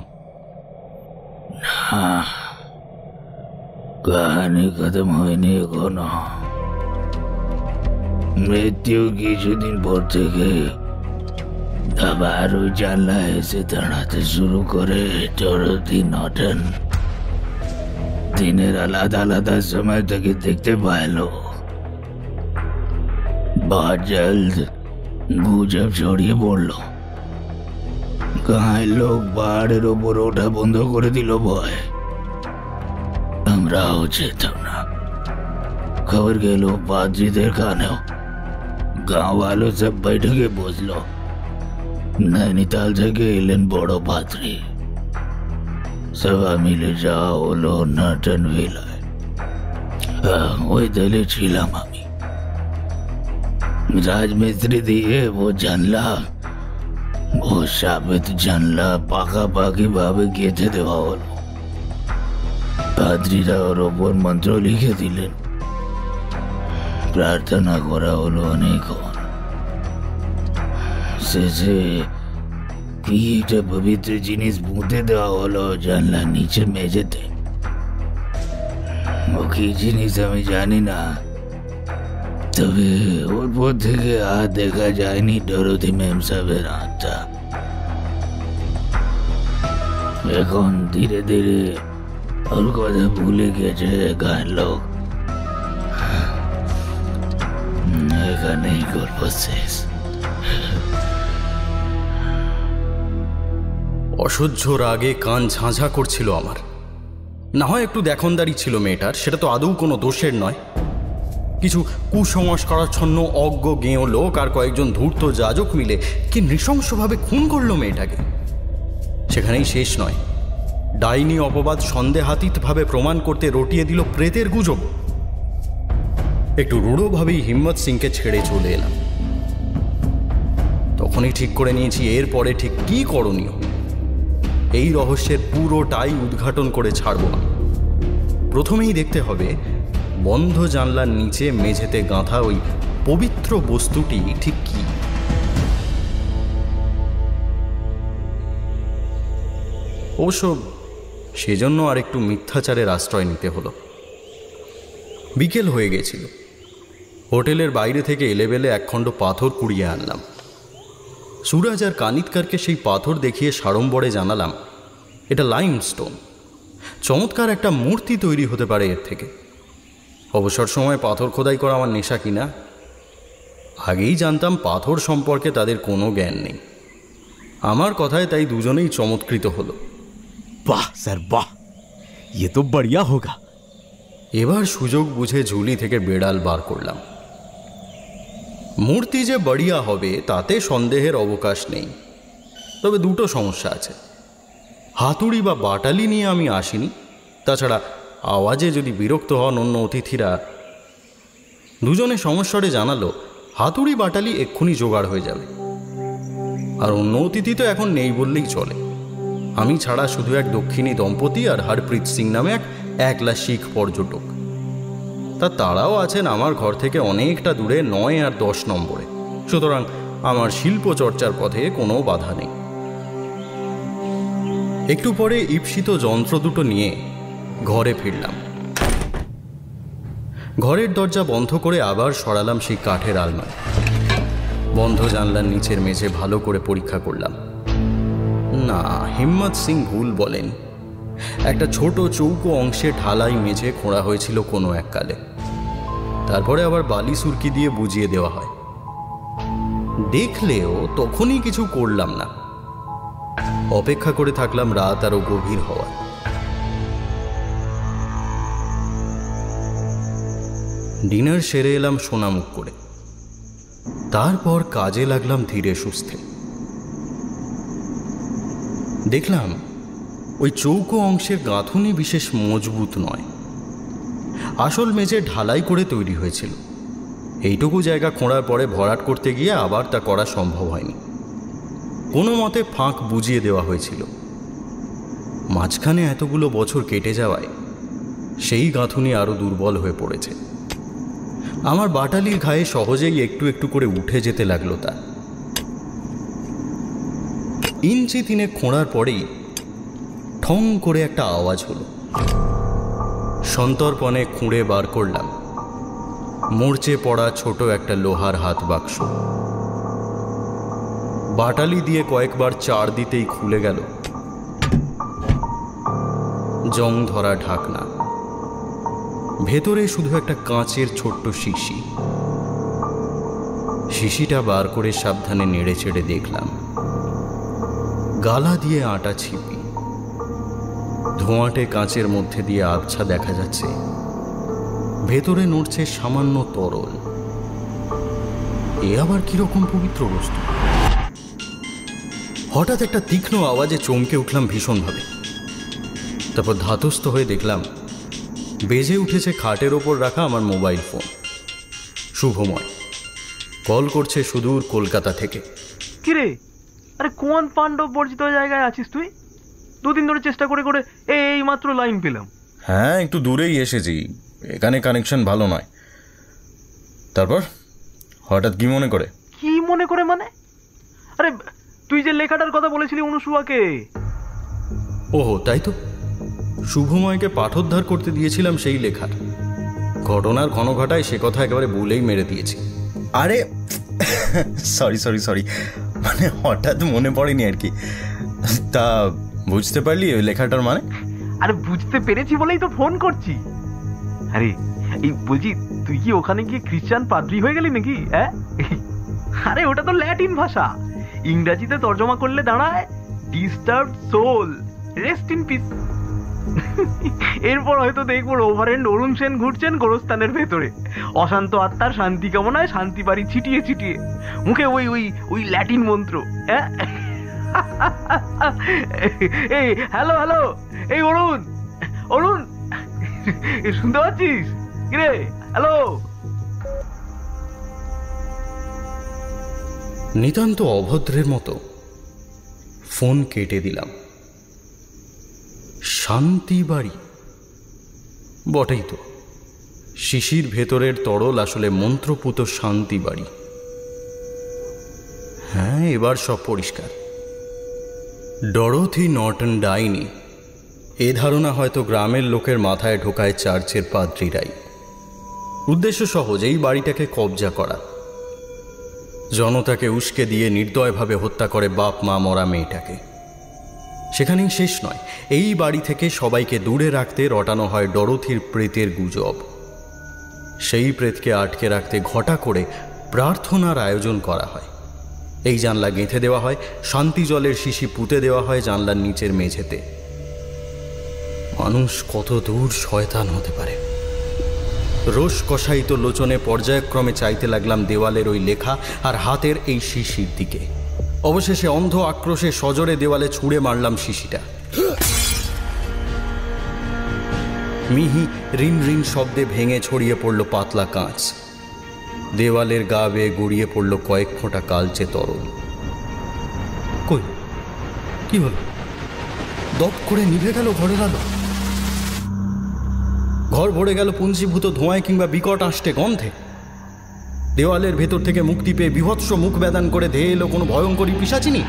কাহানি খতম হয়নি এখনো। মৃত্যু কিছুদিন পর থেকে আবার ওই জানলা এসে দাঁড়াতে শুরু করে। ডরোথি নর্টন দিনের আলাদা আলাদা সময় থেকে দেখতে পাইল। बहुत जल्द गुजब ছড়িয়ে পড়ল। গাঁয়ের লোক পাহাড়ের ওপর ওঠা বন্ধ করে দিল ভয়। আমরাও যেতাম না। খবর গেল পাদ্রীদের কানেও। গাঁও वालो সব বৈঠকে বসলো। নৈনিতাল থেকে এলেন বড় পাদ্রী। সবাই মিলে যাওয়া হলো নর্টন ভিলায়। ওই দলে ছিলাম আমি। রাজমিস্ত্রি দিয়ে ও জানলা, ও সাবেত জানলা পাকাপাকি ভাবে গেঁথে দেওয়া হলো। পাদ্রীরা ওর ওপর মন্ত্র লিখে দিলেন। প্রার্থনা করা হলো অনেকক্ষণ। শেষে কি একটা পবিত্র জিনিস পুঁতে দেওয়া হলো জানলার নিচে মেঝেতে। ও কি জিনিস আমি জানি না, তবে ওর পর থেকে আর দেখা যায়নি ডরোথি মেম সাহেবের হাতটা। এখন ধীরে ধীরে ওর কথা ভুলে গেছে গায়ের লোক। এখানেই গল্প শেষ। অসহ্য রাগে কান ঝাঁঝা করছিল আমার। না হয় একটু দেখনদারি ছিল মেয়েটার, সেটা তো আদৌ কোনো দোষের নয়। কিছু কুসংস্কারাচ্ছন্ন অজ্ঞ গেঁয়ো লোক আর কয়েকজন ধূর্ত যাজক মিলে কি নৃশংসভাবে খুন করলো মেয়েটাকে। সেখানেই শেষ নয়, ডাইনি অপবাদ সন্দেহাতীতভাবে প্রমাণ করতে রটিয়ে দিল প্রেতের গুজব। একটু রূঢ়ভাবেই হিম্মত সিংকে ছেড়ে চলে এলাম। তখনই ঠিক করে নিয়েছি এরপরে ঠিক কী করণীয়। এই রহস্যের পুরোটাই উদ্ঘাটন করে ছাড়ব না। প্রথমেই দেখতে হবে বন্ধ জানলার নিচে মেঝেতে গাঁথা ওই পবিত্র বস্তুটি ঠিক কি। অবশ্য সেজন্য আর একটু মিথ্যাচারের আশ্রয় নিতে হলো। বিকেল হয়ে গেছিল। হোটেলের বাইরে থেকে এলেবেলে একখণ্ড পাথর কুড়িয়ে আনলাম। সুরাজ আর কানিতকারকে সেই পাথর দেখিয়ে সাড়ম্বরে জানালাম এটা লাইমস্টোন। চমৎকার একটা মূর্তি তৈরি হতে পারে এর থেকে। অবসর সময় পাথর খোদাই করা আমার নেশা কিনা। আগেই জানতাম পাথর সম্পর্কে তাদের কোনো জ্ঞান নেই। আমার কথায় তাই দুজনেই চমৎকৃত হলো। বাহ স্যার বাহ, ইয়ে তো বড়িয়া হোগা। এবার সুযোগ বুঝে ঝুলি থেকে বেড়াল বার করলাম। মূর্তি যে বড়িয়া হবে তাতে সন্দেহের অবকাশ নেই, তবে দুটো সমস্যা আছে। হাতুড়ি বা বাটালি নিয়ে আমি আসিনি। তাছাড়া আওয়াজে যদি বিরক্ত হন অন্য অতিথিরা। দুজনে সমস্যারে জানালো হাতুড়ি বাটালি এক্ষুনি জোগাড় হয়ে যাবে। আর অন্য অতিথি তো এখন নেই বললেই চলে। আমি ছাড়া শুধু এক দক্ষিণী দম্পতি আর হরপ্রীত সিং নামে এক একলা শিখ পর্যটক। তারাও আছেন আমার ঘর থেকে অনেকটা দূরে 9 আর 10 নম্বরে। সুতরাং আমার শিল্প চর্চার পথে কোনো বাধা নেই। একটু পরে ঈপ্সিত যন্ত্র দুটো নিয়ে ঘরে ফিরলাম। ঘরের দরজা বন্ধ করে আবার সরালাম সেই কাঠের আলমারি। বন্ধ জানলার নিচের মেঝে ভালো করে পরীক্ষা করলাম। না, হিম্মত সিং ভুল বলেন। একটা ছোট চৌকো অংশে ঢালাই মেঝে খোঁড়া হয়েছিল কোনো এককালে। তারপরে আবার বালি সুরকি দিয়ে বুঝিয়ে দেওয়া হয়। দেখলেও তখনই কিছু করলাম না। অপেক্ষা করে থাকলাম রাত আরো গভীর হওয়া। ডিনার সেরে এলাম সোনামুখ করে। তারপর কাজে লাগলাম ধীরে সুস্থে। দেখলাম ওই চৌকো অংশের গাঁথুনি বিশেষ মজবুত নয়। আসল মেঝে ঢালাই করে তৈরি হয়েছিল। এইটুকু জায়গা খোঁড়ার পরে ভরাট করতে গিয়ে আবার তা করা সম্ভব হয়নি। কোনো মতে ফাঁক বুঝিয়ে দেওয়া হয়েছিল। মাঝখানে এতগুলো বছর কেটে যাওয়ায় সেই গাঁথুনি আরও দুর্বল হয়ে পড়েছে। আমার বাটালির ঘায়ে সহজেই একটু একটু করে উঠে যেতে লাগলো তা। ইঞ্চি 3 খোঁড়ার পরেই ঠং করে একটা আওয়াজ হলো। সন্তর্পণে খুঁড়ে বার করলাম মরচে পড়া ছোট একটা লোহার হাত বাক্স। বাটালি দিয়ে কয়েকবার চাড় দিতেই খুলে গেল জং ধরা ঢাকনা। ভেতরে শুধু একটা কাঁচের ছোট্ট শিশি। শিশিটা বার করে সাবধানে নেড়ে চেড়ে দেখলাম গালা দিয়ে আটা ছিপি। ধোঁয়াটে কাঁচের মধ্যে দিয়ে আবছা দেখা যাচ্ছে ভেতরে নড়ছে সামান্য তরল। এ আবার কিরকম পবিত্র বস্তু? হঠাৎ একটা তীক্ষ্ণ আওয়াজে চমকে উঠলাম ভীষণভাবে। তারপর ধাতস্থ হয়ে দেখলাম বেজে উঠেছে খাটের ওপর রাখা আমার মোবাইল ফোন। শুভময় কল করছে সুদূর কলকাতা থেকে। কিরে, আরে কোন পাণ্ডব বর্জিত জায়গায় আছিস তুই? 2 দিন ধরে চেষ্টা করে করে এই মাত্র লাইন পেলাম। হ্যাঁ, একটু দূরেই এসেছি, এখানে কানেকশন ভালো নয়। তারপর হঠাৎ কি মনে করে? কি মনে করে মানে? আরে তুই যে লেখাটার কথা বলেছিলি অনুসুয়াকে। ওহো, তাই তো। শুভময়কে পাঠোদ্ধার করতে দিয়েছিলাম সেই লেখার। ঘটনার ঘনঘটায় সে কথা একেবারে বলেই মেরে দিয়েছি। আরে সরি, মানে হঠাৎ মনে পড়েনি আর কি। তা বুঝতে পারলি ওই লেখাটার মানে? আরে বুঝতে পেরেছি বলেই তো ফোন করছি। আরে এই বলছি, তুই কি ওখানে গিয়ে খ্রিস্টান পাদ্রী হয়ে গেলি নাকি? আরে ওটা তো ল্যাটিন ভাষা, ইংরাজিতে তর্জমা করলে দাঁড়ায় disturbed soul, rest in peace. এরপর হয়তো দেখবো ওভারহ্যান্ড অরুণ সেন ঘুরছেন গোরস্থানের ভেতরে, অশান্ত আত্মার শান্তি কামনায় শান্তি বাড়ি ছিটিয়ে ছিটিয়ে, মুখে ওই ওই ওই ল্যাটিন মন্ত্র। এই হ্যালো হ্যালো, এই অরুণ, অরুণ শুনতে পাচ্ছিস? কিরে, হ্যালো। নিতান্ত অভদ্রের মতো ফোন কেটে দিলাম। শান্তি বাড়ি বটেই তো। শিশির ভেতরের তরল আসলে মন্ত্রপুত শান্তি বাড়ি। হ্যাঁ, এবার সব পরিষ্কার। ডরোথি নর্টন ডাইনি, এ ধারণা হয়তো গ্রামের লোকের মাথায় ঢোকায় চার্চের পাদ্রীরাই। উদ্দেশ্য সহজ, এই বাড়িটাকে কবজা করা। জনতাকে উস্কে দিয়ে নির্দয়ভাবে হত্যা করে বাপ মা মরা মেয়েটাকে। সেখানেই শেষ নয়, এই বাড়ি থেকে সবাইকে দূরে রাখতে রটানো হয় ডরোথির প্রেতের গুজব। সেই প্রেতকে আটকে রাখতে ঘটা করে প্রার্থনার আয়োজন করা হয়। এই জানলা গেঁথে দেওয়া হয়, শান্তি জলের শিশি পুঁতে দেওয়া হয় জানলার নিচের মেঝেতে। মানুষ কত দূর শয়তান হতে পারে। রোষ কষায়িত লোচনে পর্যায়ক্রমে চাইতে লাগলাম দেওয়ালের ওই লেখা আর হাতের এই শিশির দিকে। অবশেষে অন্ধ আক্রোশে সজোরে দেওয়ালে ছুঁড়ে মারলাম শিশিটা। মিহি রিন রিন শব্দে ভেঙে ছড়িয়ে পড়ল পাতলা কাঁচ। দেওয়ালের গা বেয়ে গড়িয়ে পড়ল কয়েক ফোঁটা কালচে তরল। কই, কি হল? দপ করে নিভে গেল ঘরের আলো। ঘর ভরে গেল পুঞ্জীভূত ধোঁয়ায় কিংবা বিকট আষ্টে গন্ধে। দেওয়ালের ভেতর থেকে মুক্তি পেয়ে বিভৎস মুখ বেদান করে ধেয়ে এলো কোনো ভয়ঙ্করী পিশাচিনী?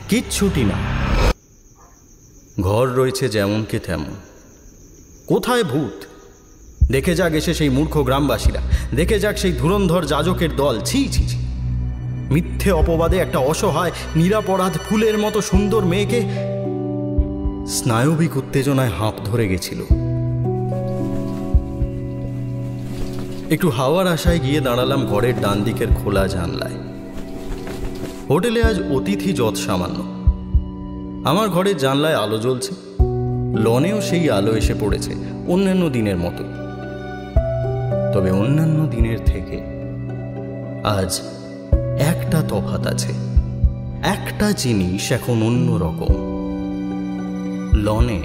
কিচ্ছুটি না। ঘর রয়েছে যেমনকে তেমন। কোথায় ভূত? দেখে যাক এসে সেই মূর্খ গ্রামবাসীরা, দেখে যাক সেই ধুরন্ধর যাজকের দল। ছি ছি ছি, মিথ্যে অপবাদে একটা অসহায় নিরাপরাধ ফুলের মতো সুন্দর মেয়েকে স্নায়বিক উত্তেজনায় হাঁপ ধরে গেছিল। একটু হাওয়ার আশায় গিয়ে দাঁড়ালাম ঘরের ডান দিকের খোলা জানলায়। হোটেলে আজ অতিথি যৎ সামান্য। আমার ঘরের জানলায় আলো জ্বলছে, লনেও সেই আলো এসে পড়েছে অন্যান্য দিনের মতো। তবে অন্যান্য দিনের থেকে আজ একটা তফাৎ আছে। একটা জিনিস এখন অন্যরকম। লনে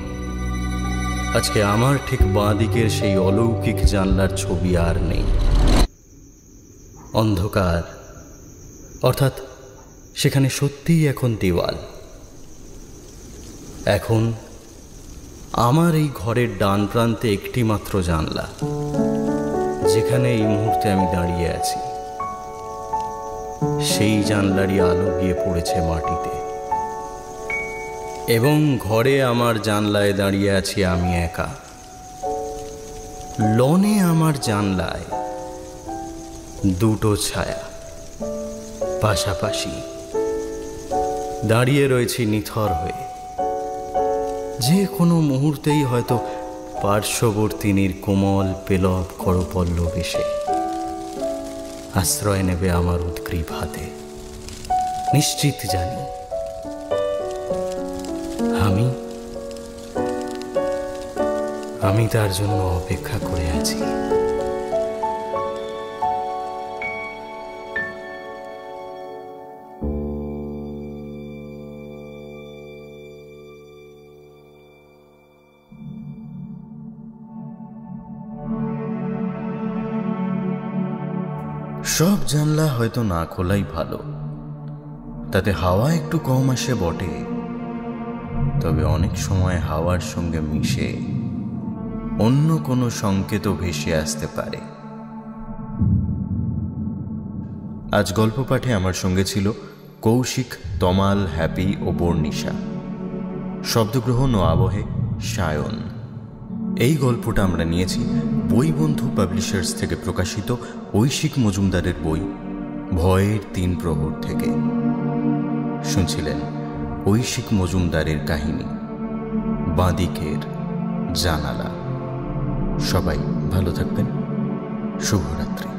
আজকে আমার ঠিক বাঁ দিকের সেই অলৌকিক জানলার ছবি আর নেই। অন্ধকার, অর্থাৎ সেখানে সত্যিই এখন দেওয়াল। এখন আমার এই ঘরের ডান প্রান্তে একটি মাত্র জানলা, যেখানে এই মুহূর্তে আমি দাঁড়িয়ে আছি। সেই জানলারই আলো গিয়ে পড়েছে মাটিতে, এবং ঘরে আমার জানলায় দাঁড়িয়ে আছি আমি একা। লনে আমার জানলায় দুটো ছায়া পাশাপাশি দাঁড়িয়ে রয়েছি নিথর হয়ে। যে কোনো মুহূর্তেই হয়তো পার্শ্ববর্তিনীর কোমল পেলব করপল্লব এসে আশ্রয় নেবে আমার উদ্গ্রীব হাতে। নিশ্চিত জানি আমি তার জন্য অপেক্ষা করে আছি। সব জানলা হয়তো না খোলাই ভালো, তাতে হাওয়া একটু কম আসে বটে, তবে অনেক সময় হাওয়ার সঙ্গে মিশে অন্য কোনো সংকেতও ভেসে আসতে পারে। আজ গল্প পাঠে আমার সঙ্গে ছিল কৌশিক, তমাল, হ্যাপি ও বর্ণিশা। শব্দগ্রহণ ও আবহে সায়ন। এই গল্পটা আমরা নিয়েছি বইবন্ধু পাবলিশার্স থেকে প্রকাশিত ঐশিক মজুমদারের বই ভয়ের ৩ প্রহর থেকে। শুনছিলেন ঐশিক মজুমদারের কাহিনী বাঁদিকের জানালা। সবাই ভালো থাকবেন। শুভরাত্রি।